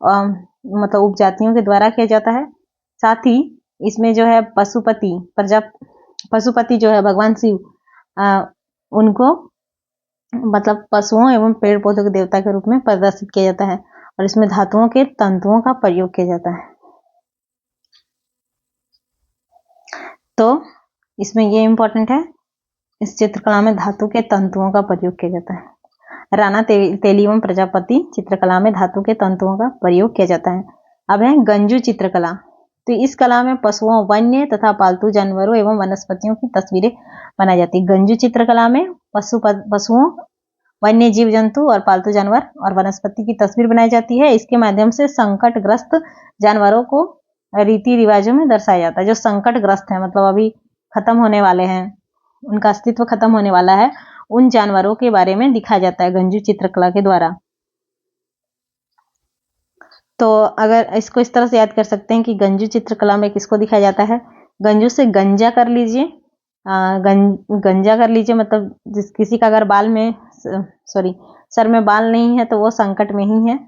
मतलब उपजातियों के द्वारा किया जाता है। साथ ही इसमें जो है पशुपति जो है भगवान शिव, उनको मतलब पशुओं एवं पेड़ पौधों के देवता के रूप में प्रदर्शित किया जाता है, और इसमें धातुओं के तंतुओं का प्रयोग किया जाता है। तो इसमें ये इंपॉर्टेंट है, इस चित्रकला में धातु के तंतुओं का प्रयोग किया जाता है। राणा, तेली एवं प्रजापति चित्रकला में धातु के तंतुओं का प्रयोग किया जाता है। अब है गंजू चित्रकला। तो इस कला में पशुओं, वन्य तथा पालतू जानवरों एवं वनस्पतियों की तस्वीरें बनाई जाती है। गंजू चित्रकला में पशुओं, वन्य जीव जंतु और पालतू जानवर और वनस्पति की तस्वीर बनाई जाती है। इसके माध्यम से संकटग्रस्त जानवरों को रीति रिवाजों में दर्शाया जाता है। जो संकटग्रस्त है, मतलब अभी खत्म होने वाले हैं, उनका अस्तित्व खत्म होने वाला है, उन जानवरों के बारे में दिखाया जाता है गंजू चित्रकला के द्वारा। तो अगर इसको इस तरह से याद कर सकते हैं कि गंजू चित्रकला में किसको दिखाया जाता है, गंजू से गंजा कर लीजिए, गंजा कर लीजिए, मतलब किसी का अगर सर में बाल नहीं है तो वो संकट में ही है,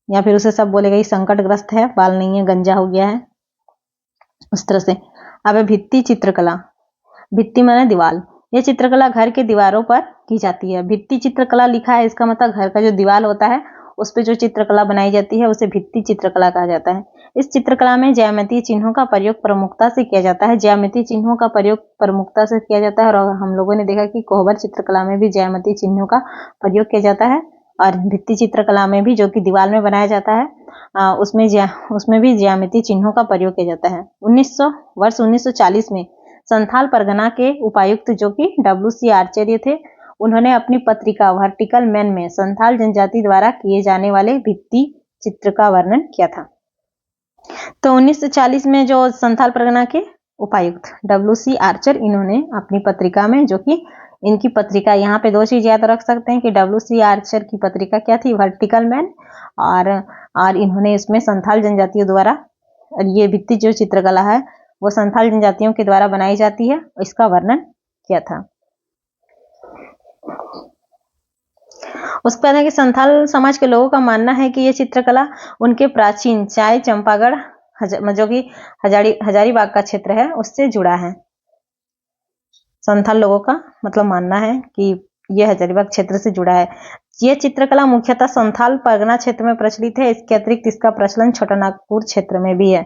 या फिर उसे सब बोलेगा ये संकटग्रस्त है, बाल नहीं है, गंजा हो गया है, उस तरह से। अब है भित्ति चित्रकला। भित्ति माने दीवार। यह चित्रकला घर के दीवारों पर की जाती है। भित्ति चित्रकला लिखा है, इसका मतलब घर का जो दीवार होता है उस पर जो चित्रकला बनाई जाती है उसे भित्ति चित्रकला कहा जाता है। इस चित्रकला में ज्यामितीय चिन्हों का प्रयोग प्रमुखता से किया जाता है। ज्यामितीय चिन्हों का प्रयोग प्रमुखता से किया जाता है, और हम लोगों ने देखा कि कोहबर चित्रकला में भी ज्यामितीय चिन्हों का प्रयोग किया जाता है, और भित्ति चित्रकला में भी, जो कि दीवार में बनाया जाता है, उसमें भी ज्यामितीय चिन्हों का प्रयोग किया जाता है। वर्ष 1940 में संथाल परगना के उपायुक्त, जो कि WC आचार्य थे, उन्होंने अपनी पत्रिका वर्टिकल मैन में संथाल जनजाति द्वारा किए जाने वाले भित्ति चित्र का वर्णन किया था। तो 1940 में जो संथाल परगना के उपायुक्त WC आर्चर, इन्होंने अपनी पत्रिका में, जो कि इनकी पत्रिका, यहाँ पे 2 चीज याद रख सकते हैं कि WC आर्चर की पत्रिका क्या थी, वर्टिकल मैन, और इन्होंने इसमें संथाल जनजातियों द्वारा, ये भित्ति जो चित्रकला है वो संथाल जनजातियों के द्वारा बनाई जाती है, इसका वर्णन किया था। उसके बाद है कि संथाल समाज के लोगों का मानना है कि यह चित्रकला उनके प्राचीन चाय चंपागढ़, जो कि हजारीबाग का क्षेत्र है, उससे जुड़ा है। संथाल लोगों का मतलब मानना है कि यह हजारीबाग क्षेत्र से जुड़ा है। यह चित्रकला मुख्यतः संथाल परगना क्षेत्र में प्रचलित है। इसके अतिरिक्त इसका प्रचलन छोटानागपुर क्षेत्र में भी है।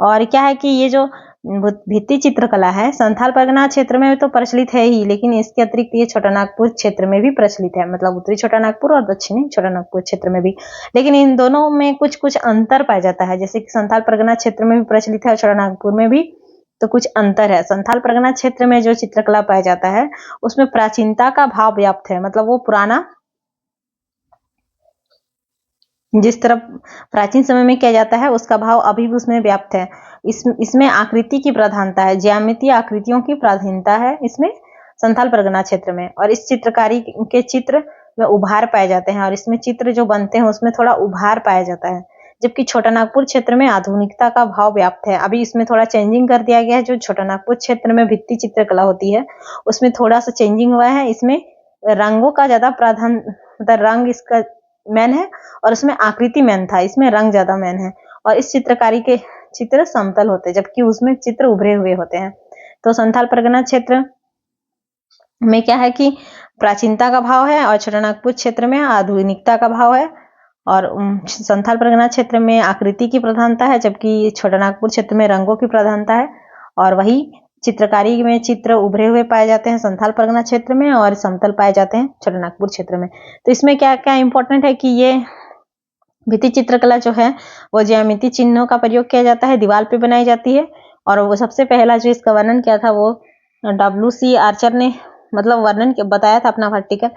और क्या है कि ये जो भित्ति चित्रकला है संथाल परगना क्षेत्र में तो प्रचलित है ही, लेकिन इसके अतिरिक्त ये छोटानागपुर क्षेत्र में भी प्रचलित है, मतलब उत्तरी छोटानागपुर और दक्षिणी छोटानागपुर क्षेत्र में भी। लेकिन इन दोनों में कुछ कुछ अंतर पाया जाता है, जैसे कि संथाल परगना क्षेत्र में भी प्रचलित है और छोटानागपुर में भी, तो कुछ अंतर है। संथाल परगना क्षेत्र में जो चित्रकला पाया जाता है उसमें प्राचीनता का भाव व्याप्त है, मतलब वो पुराना, जिस तरह प्राचीन समय में किया जाता है उसका भाव अभी भी उसमें व्याप्त है। इसमें आकृति की प्रधानता है, ज्यामितीय आकृतियों की प्राधान्यता है इसमें संथाल परगना क्षेत्र में। और इस चित्रकारी के चित्र में उभार पाए जाते हैं, और इसमें चित्र जो बनते हैं उसमें थोड़ा उभार पाया जाता है। जबकि छोटानागपुर क्षेत्र में आधुनिकता का भाव व्याप्त है। अभी इसमें थोड़ा चेंजिंग कर दिया गया है। जो छोटानागपुर क्षेत्र में भित्ति चित्रकला होती है उसमें थोड़ा सा चेंजिंग हुआ है। इसमें रंगों का ज्यादा प्राधान्य, मतलब रंग इसका मैन है, और उसमें आकृति मैन था, इसमें रंग ज्यादा मैन है। और इस चित्रकारी के चित्र समतल होते हैं, जबकि उसमें चित्र उभरे हुए होते हैं। तो संथाल परगना क्षेत्र में क्या है कि प्राचीनता का भाव है, और छोटानागपुर क्षेत्र में आधुनिकता का भाव है। और संथाल परगना क्षेत्र में आकृति की प्रधानता है, जबकि छोटानागपुर क्षेत्र में रंगों की प्रधानता है। और वही चित्रकारी में चित्र उभरे हुए पाए जाते हैं संथाल परगना क्षेत्र में, और समतल पाए जाते हैं छोटानागपुर क्षेत्र में। तो इसमें क्या क्या इंपॉर्टेंट है कि ये भित्ति चित्रकला जो है वो ज्यामिति चिन्हों का प्रयोग किया जाता है, दीवार पे बनाई जाती है। और वो सबसे पहला जो इसका वर्णन किया था वो W.C. आर्चर ने मतलब वर्णन बताया था अपना आर्टिकल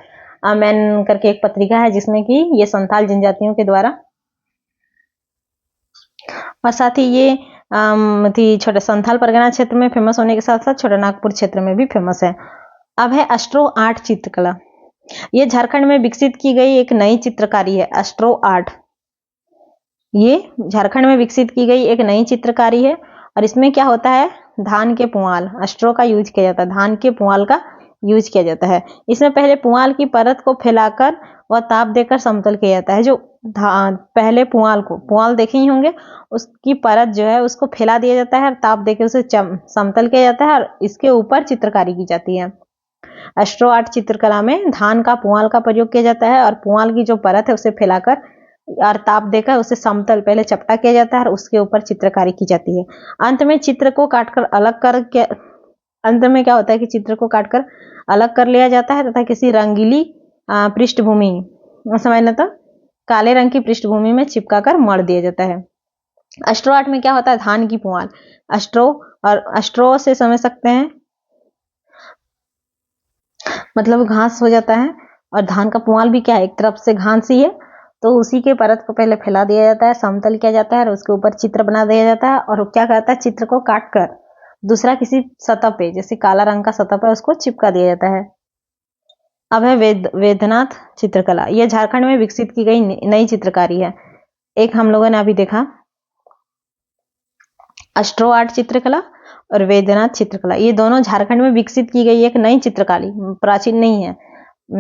मैन करके एक पत्रिका है, जिसमें कि ये संथाल जनजातियों के द्वारा, और साथ ही ये छोटे संथाल परगना क्षेत्र में फेमस होने के साथ साथ छोटानागपुर क्षेत्र में भी फेमस है। अब है एस्ट्रो आर्ट चित्रकला। ये झारखंड में विकसित की गई एक नई चित्रकारी है। एस्ट्रो आर्ट ये झारखंड में विकसित की गई एक नई चित्रकारी है, और इसमें क्या होता है, धान के पुआल एस्ट्रो का यूज किया जाता है, धान के पुआल का यूज किया जाता है। इसमें पहले पुआल की परत को फैलाकर व ताप देकर समतल किया जाता है। जो पहले पुआल देखे ही होंगे, उसकी परत जो है उसको फैला दिया जाता है और ताप देकर उसे समतल किया जाता है, और इसके ऊपर चित्रकारी की जाती है। एस्ट्रो आर्ट चित्रकला में धान का पुआल का प्रयोग किया जाता है, और पुआल की जो परत है उसे फैलाकर और ताप देकर उसे समतल पहले चपटा किया जाता है और उसके ऊपर चित्रकारी की जाती है। अंत में चित्र को काटकर अलग करके अंत में क्या होता है कि चित्र को काटकर अलग कर लिया जाता है तथा किसी रंगीली पृष्ठभूमि समझना तो काले रंग की पृष्ठभूमि में चिपकाकर मढ़ दिया जाता है। एस्ट्रो आर्ट में क्या होता है, धान की पुआल एस्ट्रो से समझ सकते हैं मतलब घास हो जाता है, और धान का पुआल भी क्या है, एक तरफ से घास ही है, तो उसी के परत को पहले फैला दिया जाता है, समतल किया जाता है और उसके ऊपर चित्र बना दिया जाता है। और क्या करता है, चित्र को काटकर दूसरा किसी सतह पे, जैसे काला रंग का सतह पे, उसको चिपका दिया जाता है। अब है वैद्यनाथ चित्रकला। यह झारखंड में विकसित की गई नई चित्रकारी है। एक हम लोगों ने अभी देखा एस्ट्रो आर्ट चित्रकला और वैद्यनाथ चित्रकला, ये दोनों झारखंड में विकसित की गई एक नई चित्रकारी, प्राचीन नहीं है।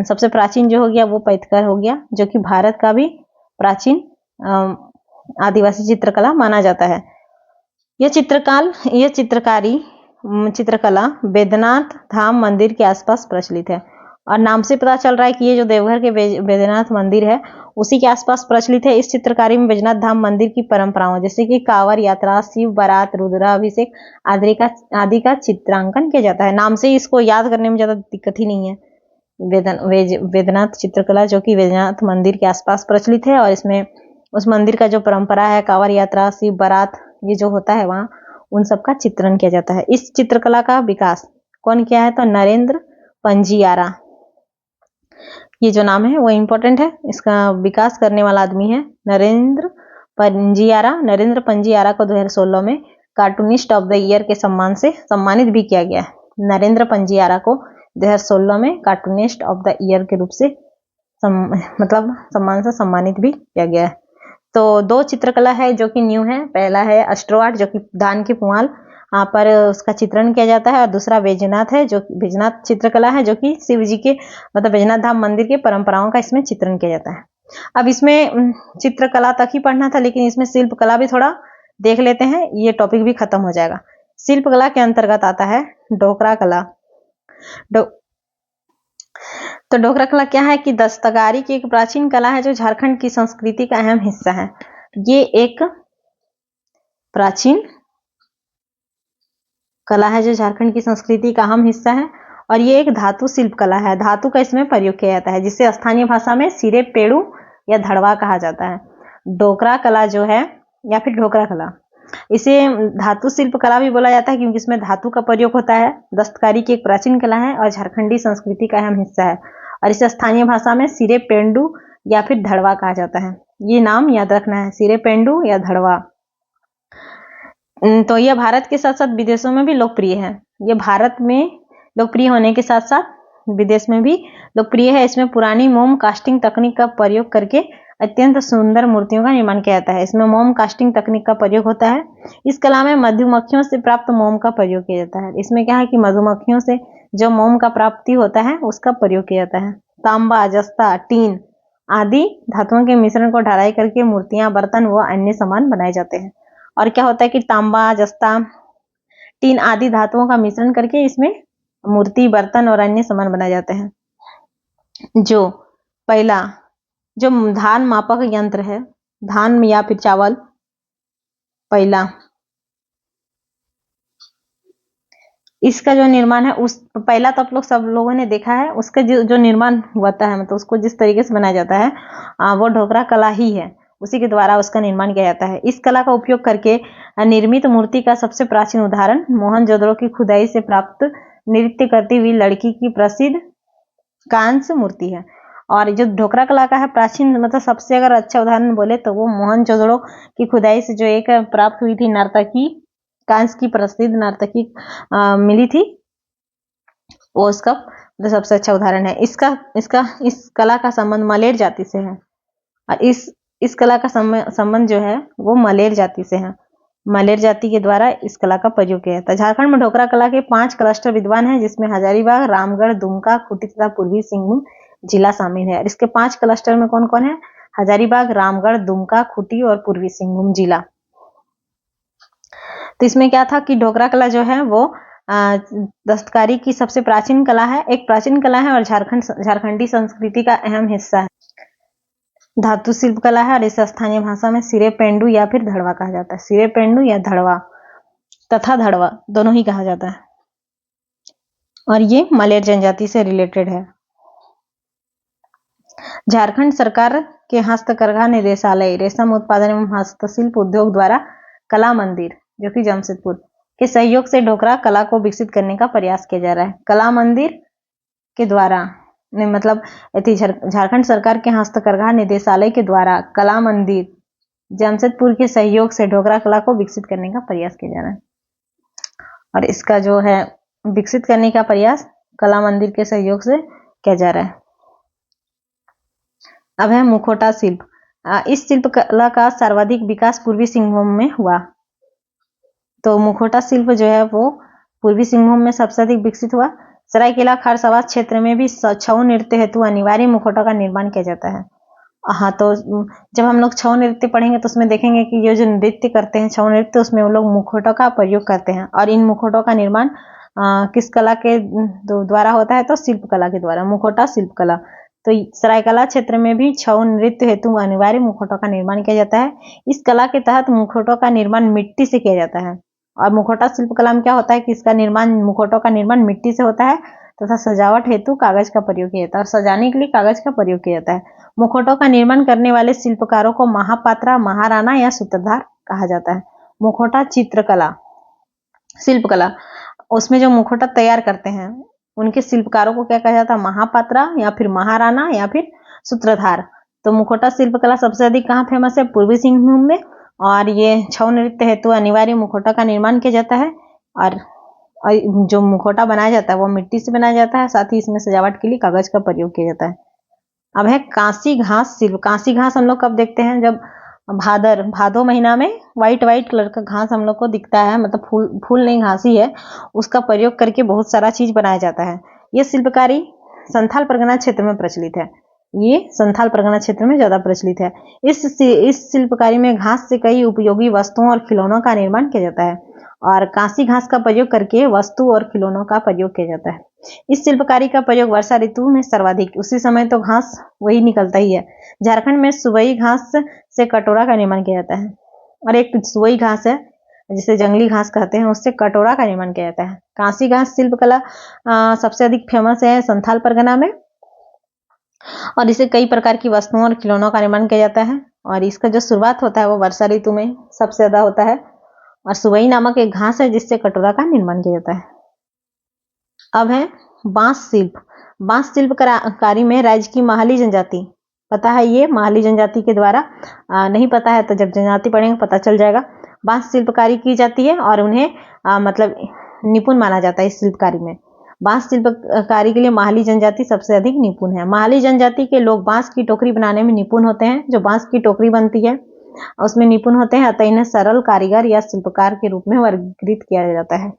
सबसे प्राचीन जो हो गया वो पैतकर हो गया, जो कि भारत का भी प्राचीन आदिवासी चित्रकला माना जाता है। यह चित्रकला वैद्यनाथ धाम मंदिर के आसपास प्रचलित है, और नाम से पता चल रहा है कि ये जो देवघर के वैद्यनाथ मंदिर है उसी के आसपास प्रचलित है। इस चित्रकारी में वैद्यनाथ धाम मंदिर की परंपराओं जैसे कि कांवड़ यात्रा, शिव बारात, रुद्राभिषेक आदि का चित्रांकन किया जाता है। नाम से ही इसको याद करने में ज्यादा दिक्कत ही नहीं है। वैद्यनाथ चित्रकला जो कि वैद्यनाथ मंदिर के आसपास प्रचलित है, और इसमें उस मंदिर का जो परंपरा है, कांवड़ यात्रा, शिव बारात, ये जो होता है वहाँ, उन सब का चित्रण किया जाता है। इस चित्रकला का विकास कौन किया है, तो नरेंद्र पंजियारा, ये जो नाम है वो इम्पोर्टेंट है। इसका विकास करने वाला आदमी है नरेंद्र पंजियारा। नरेंद्र पंजियारा को 2016 में कार्टूनिस्ट ऑफ द ईयर के सम्मान से सम्मानित भी किया गया है। नरेंद्र पंजियारा को 2016 में कार्टूनिस्ट ऑफ द ईयर के रूप से सम्मान से सम्मानित भी किया गया है। तो दो चित्रकला है जो कि न्यू है। पहला है एस्ट्रो आर्ट जो कि धान की पुआल पर उसका चित्रण किया जाता है, और दूसरा वैजनाथ है जो वैजनाथ चित्रकला है जो कि शिव जी के मतलब वैजनाथ धाम मंदिर के परंपराओं का इसमें चित्रण किया जाता है। अब इसमें चित्रकला तक ही पढ़ना था, लेकिन इसमें शिल्प कला भी थोड़ा देख लेते हैं, ये टॉपिक भी खत्म हो जाएगा। शिल्प कला के अंतर्गत आता है डोकरा कला। तो डोकरा कला क्या है कि दस्तकारी की एक प्राचीन कला है जो झारखंड की संस्कृति का अहम हिस्सा है। ये एक प्राचीन कला है जो झारखंड की संस्कृति का अहम हिस्सा है, और ये एक धातु शिल्प कला है। धातु का इसमें प्रयोग किया जाता है, जिसे स्थानीय भाषा में सिरे पेड़ू या धड़वा कहा जाता है। डोकरा कला जो है या फिर ढोकरा कला, इसे धातु शिल्प कला भी बोला जाता है क्योंकि इसमें धातु का प्रयोग होता है। दस्तकारी की एक प्राचीन कला है और झारखंडी संस्कृति का अहम हिस्सा है, और इसे स्थानीय भाषा में सिरे पेंडू या फिर धड़वा कहा जाता है। ये नाम याद रखना है, सिरे पेंडू या धड़वा। तो यह भारत के साथ साथ विदेशों में भी लोकप्रिय है। यह भारत में लोकप्रिय होने के साथ साथ विदेश में भी लोकप्रिय है। इसमें पुरानी मोम कास्टिंग तकनीक का प्रयोग करके अत्यंत सुंदर मूर्तियों का निर्माण किया जाता है। इसमें मोम कास्टिंग तकनीक का प्रयोग होता है। इस कला में मधुमक्खियों से प्राप्त मोम का प्रयोग किया जाता है। इसमें क्या है कि मधुमक्खियों से जो मोम का प्राप्ति होता है उसका प्रयोग किया जाता है। तांबा, जस्ता, टीन आदि धातुओं के मिश्रण को ढलाई करके मूर्तियां, बर्तन व अन्य सामान बनाए जाते हैं। और क्या होता है कि तांबा, जस्ता, टीन आदि धातुओं का मिश्रण करके इसमें मूर्ति, बर्तन और अन्य सामान बनाए जाते हैं। जो पहला जो धान मापक यंत्र है, धान या फिर चावल, पहला इसका जो निर्माण है, उस पहला तो आप लोग सब लोगों ने देखा है, उसका जो निर्माण होता है, मतलब उसको जिस तरीके से बनाया जाता है वो ढोकरा कला ही है, उसी के द्वारा उसका निर्माण किया जाता है। इस कला का उपयोग करके निर्मित मूर्ति का सबसे प्राचीन उदाहरण मोहनजोदड़ो की खुदाई से प्राप्त नृत्य करती हुई लड़की की प्रसिद्ध कांस्य मूर्ति है। और जो ढोकरा कला का है प्राचीन, मतलब सबसे अगर अच्छा उदाहरण बोले तो वो मोहनजोदड़ो की खुदाई से जो एक प्राप्त हुई थी नर्तकी, कांस्य की प्रसिद्ध नर्तकी मिली थी, वो उसका मतलब सबसे अच्छा उदाहरण है। इस कला का संबंध मलेर जाति से है, और इस कला का संबंध जो है वो मलेर जाति से है। मलेर जाति के द्वारा इस कला का प्रयोग किया जाता है। झारखंड में ढोकरा कला के 5 क्लस्टर विद्वान हैं, जिसमें हजारीबाग, रामगढ़, दुमका, खूंटी तथा पूर्वी सिंहभूम जिला शामिल है। इसके 5 क्लस्टर में कौन कौन है? हजारीबाग, रामगढ़, दुमका, खूंटी और पूर्वी सिंहभूम जिला। तो इसमें क्या था कि ढोकरा कला जो है वो दस्तकारी की सबसे प्राचीन कला है, एक प्राचीन कला है और झारखंडी संस्कृति का अहम हिस्सा है। धातु शिल्प कला है और इसे स्थानीय भाषा में सिरे पेंडू या फिर धड़वा कहा जाता है। सिरे पेंडू या धड़वा तथा धड़वा दोनों ही कहा जाता है, और ये मलेर जनजाति से रिलेटेड है। झारखंड सरकार के हस्तकरघा निदेशालय, रेशम उत्पादन एवं हस्तशिल्प उद्योग द्वारा कला मंदिर, जो कि जमशेदपुर के सहयोग से ढोकरा कला को विकसित करने का प्रयास किया जा रहा है। कला मंदिर के द्वारा मतलब झारखंड सरकार के हस्तकरघा निदेशालय के द्वारा कला मंदिर जमशेदपुर के सहयोग से ढोकरा कला को विकसित करने का प्रयास किया जा रहा है। और इसका जो है विकसित करने का प्रयास कला मंदिर के सहयोग से किया जा रहा है। अब है मुखौटा शिल्प। इस शिल्प कला का सर्वाधिक विकास पूर्वी सिंहभूम में हुआ। तो मुखौटा शिल्प जो है वो पूर्वी सिंहभूम में सबसे अधिक विकसित हुआ। सरायकेला खारसवा क्षेत्र में भी छऊ नृत्य हेतु अनिवार्य मुखौटा का निर्माण किया जाता है। हाँ, तो जब हम लोग छऊ नृत्य पढ़ेंगे तो उसमें देखेंगे कि ये जो नृत्य करते हैं छऊ नृत्य, उसमें वो लोग मुखौटों का प्रयोग करते हैं। और इन मुखौटों का निर्माण किस कला के द्वारा होता है? तो शिल्प कला के द्वारा, मुखौटा शिल्प कला। तो सरायकला क्षेत्र में भी छऊ नृत्य हेतु अनिवार्य मुखौटों का निर्माण किया जाता है। इस कला के तहत मुखौटों का निर्माण मिट्टी से किया जाता है। और मुखौटा शिल्प कला में क्या होता है कि इसका निर्माण, मुखौटों का निर्माण मिट्टी से होता है तथा सजावट हेतु कागज का प्रयोग किया जाता है, और सजाने के लिए कागज का प्रयोग किया जाता है। मुखौटों का निर्माण करने वाले शिल्पकारों को महापात्रा, महाराणा या सूत्रधार कहा जाता है। मुखौटा चित्रकला, शिल्पकला, उसमें जो मुखौटा तैयार करते हैं उनके शिल्पकारों को क्या कहा जाता है? महापात्रा या फिर महाराणा या फिर सूत्रधार। तो मुखौटा शिल्पकला सबसे अधिक कहाँ फेमस है? पूर्वी सिंहभूम में। और ये छऊ नृत्य हेतु अनिवार्य मुखौटा का निर्माण किया जाता है, और जो मुखौटा बनाया जाता है वो मिट्टी से बनाया जाता है, साथ ही इसमें सजावट के लिए कागज का प्रयोग किया जाता है। अब है कांसी घास शिल्प। कांसी घास हम लोग कब देखते हैं? जब भादो महीना में व्हाइट कलर का घास हम लोग को दिखता है, मतलब फूल नहीं, घास ही है, उसका प्रयोग करके बहुत सारा चीज बनाया जाता है। ये शिल्पकारी संथाल परगना क्षेत्र में प्रचलित है। ये संथाल परगना क्षेत्र में ज्यादा प्रचलित है। इस शिल्पकारी में घास से कई उपयोगी वस्तुओं और खिलौनों का निर्माण किया जाता है, और कांसी घास का प्रयोग करके वस्तु और खिलौनों का प्रयोग किया जाता है। इस शिल्पकारी का प्रयोग वर्षा ऋतु में सर्वाधिक, उसी समय तो घास वही निकलता ही है। झारखंड में सुवई घास से कटोरा का निर्माण किया जाता है, और एक सुवई घास है जिसे जंगली घास कहते हैं, उससे कटोरा का निर्माण किया जाता है। कांसी घास शिल्पकला सबसे अधिक फेमस है संथाल परगना में, और इसे कई प्रकार की वस्तुओं और खिलौनों का निर्माण किया जाता है। और इसका जो शुरुआत होता है वो वर्षा ऋतु में सबसे ज्यादा होता है, और सुवई नामक एक घास है जिससे कटोरा का निर्माण किया जाता है। अब है बांस शिल्प। बांस शिल्पकारी में राज्य की माहली जनजाति, पता है ये माहली जनजाति के द्वारा, नहीं पता है तो जब जनजाति पढ़ेंगे पता चल जाएगा। बांस शिल्पकारी की जाती है और उन्हें मतलब निपुण माना जाता है इस शिल्पकारी में। बांस शिल्पकारी के लिए माहली जनजाति सबसे अधिक निपुण है। माहली जनजाति के लोग बांस की टोकरी बनाने में निपुण होते हैं। जो बांस की टोकरी बनती है उसमें निपुण होते हैं, अतः इन्हें सरल कारीगर या शिल्पकार के रूप में वर्गीकृत किया जाता है।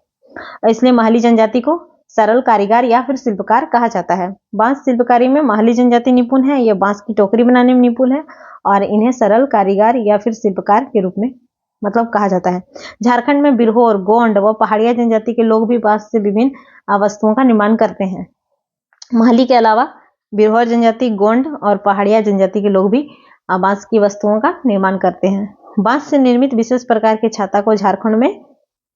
इसलिए माहली जनजाति को सरल कारीगर या फिर शिल्पकार कहा जाता है। बांस शिल्पकारी में माहली जनजाति निपुण है, ये बांस की टोकरी बनाने में निपुण है, और इन्हें सरल कारीगर या फिर शिल्पकार के रूप में मतलब कहा जाता है। झारखंड में बिरहोर, गोंड व पहाड़िया जनजाति के लोग भी बांस से विभिन्न वस्तुओं का निर्माण करते हैं। माहली के अलावा बिरहोर जनजाति, गोंड और पहाड़िया जनजाति के लोग भी बांस की वस्तुओं का निर्माण करते हैं। बांस से निर्मित विशेष प्रकार के छाता को झारखंड में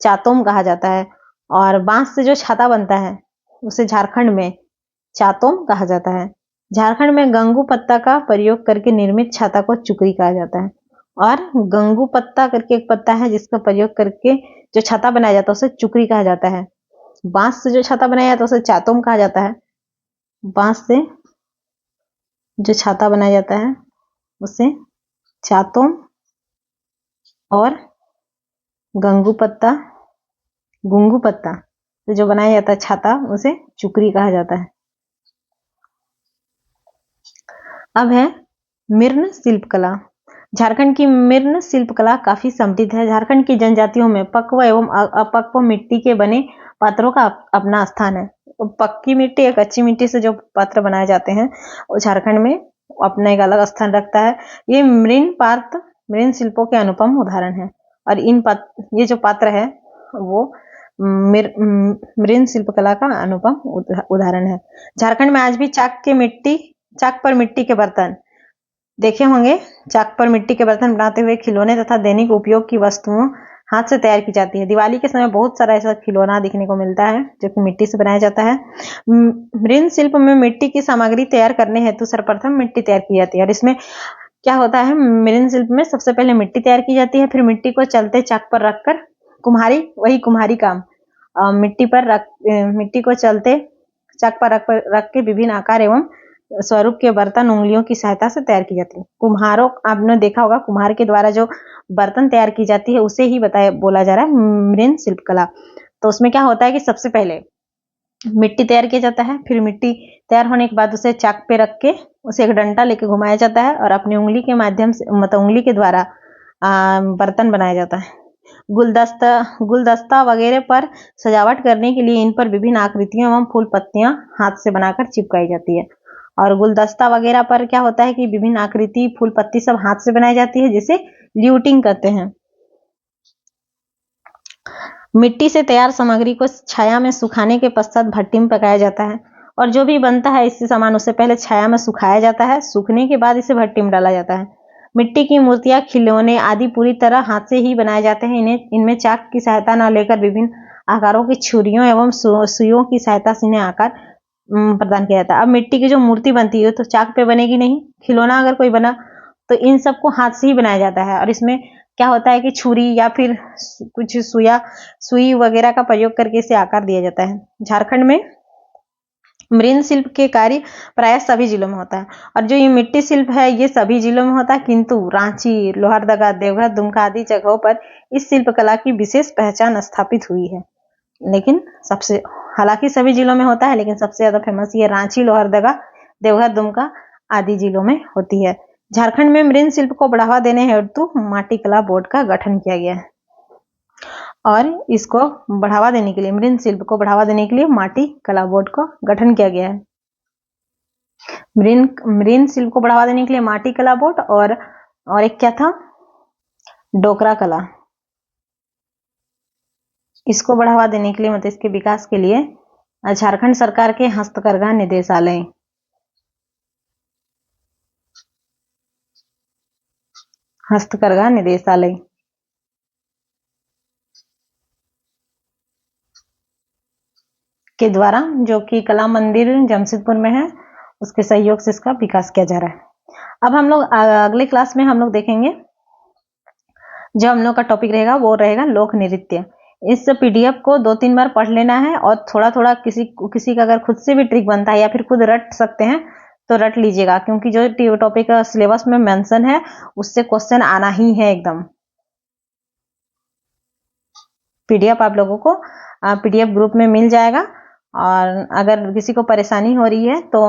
चातोम कहा जाता है और बांस से जो छाता बनता है उसे झारखंड में चातोम कहा जाता है। झारखंड में गंगू पत्ता का प्रयोग करके निर्मित छाता को चुकरी कहा जाता है और गंगू पत्ता करके एक पत्ता है जिसका प्रयोग करके जो छाता बनाया जाता है उसे चुकरी कहा जाता है। बांस से जो छाता बनाया जाता है उसे चातोम कहा जाता है। बांस से जो छाता बनाया जाता है उसे चातोम और गुंगू पत्ता से जो बनाया जाता है छाता उसे चुकरी कहा जाता है। अब है मिर्न शिल्पकला। झारखंड की मिर्न शिल्पकला काफी समृद्ध है। झारखंड की जनजातियों में पक्व एवं अपक्व मिट्टी के बने पात्रों का अपना स्थान है। पक्की मिट्टी या कच्ची मिट्टी से जो पात्र बनाए जाते हैं वो झारखंड में अपना एक अलग स्थान रखता है। ये मृन शिल्पों के अनुपम उदाहरण है और ये जो पात्र है वो मृन शिल्पकला का अनुपम उदाहरण है। झारखंड में आज भी चाक पर मिट्टी के बर्तन देखे होंगे। चाक पर मिट्टी के बर्तन बनाते हुए खिलौने तथा दैनिक उपयोग की वस्तुओं हाथ से तैयार की जाती है। दिवाली के समय बहुत सारा ऐसा खिलौना दिखने को मिलता है जो कि मिट्टी से बनाया जाता है। मृन शिल्प में मिट्टी की सामग्री तैयार करने हेतु सर्वप्रथम मिट्टी तैयार की जाती है और इसमें क्या होता है, मृन शिल्प में सबसे पहले मिट्टी तैयार की जाती है, फिर मिट्टी को चलते चाक पर रखकर कुम्हारी काम मिट्टी को चलते चाक पर रख के विभिन्न आकार एवं स्वरूप के बर्तन उंगलियों की सहायता से तैयार की जाती है। कुम्हारों, आपने देखा होगा कुम्हार के द्वारा जो बर्तन तैयार की जाती है उसे ही बोला जा रहा है मृन शिल्पकला। तो उसमें क्या होता है कि सबसे पहले मिट्टी तैयार किया जाता है, फिर मिट्टी तैयार होने के बाद उसे चाक पे रख के उसे एक डंडा लेके घुमाया जाता है और अपनी उंगली के माध्यम से मतलब उंगली के द्वारा बर्तन बनाया जाता है। गुलदस्ता वगैरह पर सजावट करने के लिए इन पर विभिन्न आकृतियों एवं फूल पत्तियां हाथ से बनाकर चिपकाई जाती है। और गुलदस्ता वगैरह पर क्या होता है कि विभिन्न आकृति फूल पत्ती सब हाथ से बनाई जाती है जिसे ल्यूटिंग कहते हैं। मिट्टी से तैयार सामग्री को छाया में सुखाने के पश्चात भट्टी में पकाया जाता है और जो भी बनता है इससे सामान उसे पहले छाया में सुखाया जाता है। सूखने के बाद इसे भट्टी में डाला जाता है। मिट्टी की मूर्तियां, खिलौने आदि पूरी तरह हाथ से ही बनाए जाते हैं। इनमें चाक की सहायता न लेकर विभिन्न आकारों की छुरियों एवं सुइयों की सहायता से इन्हें आकार प्रदान किया जाता है। अब मिट्टी की जो मूर्ति बनती है तो चाक पे बनेगी नहीं, खिलौना अगर कोई बना तो इन सबको हाथ से ही बनाया जाता है और इसमें क्या होता है कि छुरी या फिर कुछ सुई वगैरह का प्रयोग करके इसे आकार दिया जाता है। झारखंड में मृन शिल्प के कार्य प्राय सभी जिलों में होता है और जो ये मिट्टी शिल्प है ये सभी जिलों में होता है, किंतु रांची, लोहरदगा, देवघर, दुमका आदि जगहों पर इस शिल्प कला की विशेष पहचान स्थापित हुई है। लेकिन हालांकि सभी जिलों में होता है लेकिन सबसे ज्यादा फेमस ये रांची, लोहरदगा, देवघर, दुमका आदि जिलों में होती है। झारखंड में मृन शिल्प को बढ़ावा देने हेतु माटी कला बोर्ड का गठन किया गया है और इसको बढ़ावा देने के लिए मृन शिल्प को बढ़ावा देने के लिए माटी कला बोर्ड को गठन किया गया है। मृन शिल्प को बढ़ावा देने के लिए माटी कला बोर्ड और एक क्या था, डोकरा कला। इसको बढ़ावा देने के लिए मतलब इसके विकास के लिए झारखंड सरकार के हस्तकरघा निदेशालय के द्वारा, जो कि कला मंदिर जमशेदपुर में है, उसके सहयोग से इसका विकास किया जा रहा है। अब हम लोग अगले क्लास में हम लोग देखेंगे, जो हम लोग का टॉपिक रहेगा वो रहेगा लोक नृत्य। इस पीडीएफ को 2-3 बार पढ़ लेना है और थोड़ा थोड़ा किसी का अगर खुद से भी ट्रिक बनता है या फिर खुद रट सकते हैं तो रट लीजिएगा, क्योंकि जो टॉपिक सिलेबस में मेंशन है उससे क्वेश्चन आना ही है एकदम। पीडीएफ आप लोगों को पीडीएफ ग्रुप में मिल जाएगा और अगर किसी को परेशानी हो रही है तो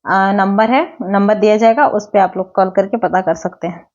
नंबर दिया जाएगा, उस पर आप लोग कॉल करके पता कर सकते हैं।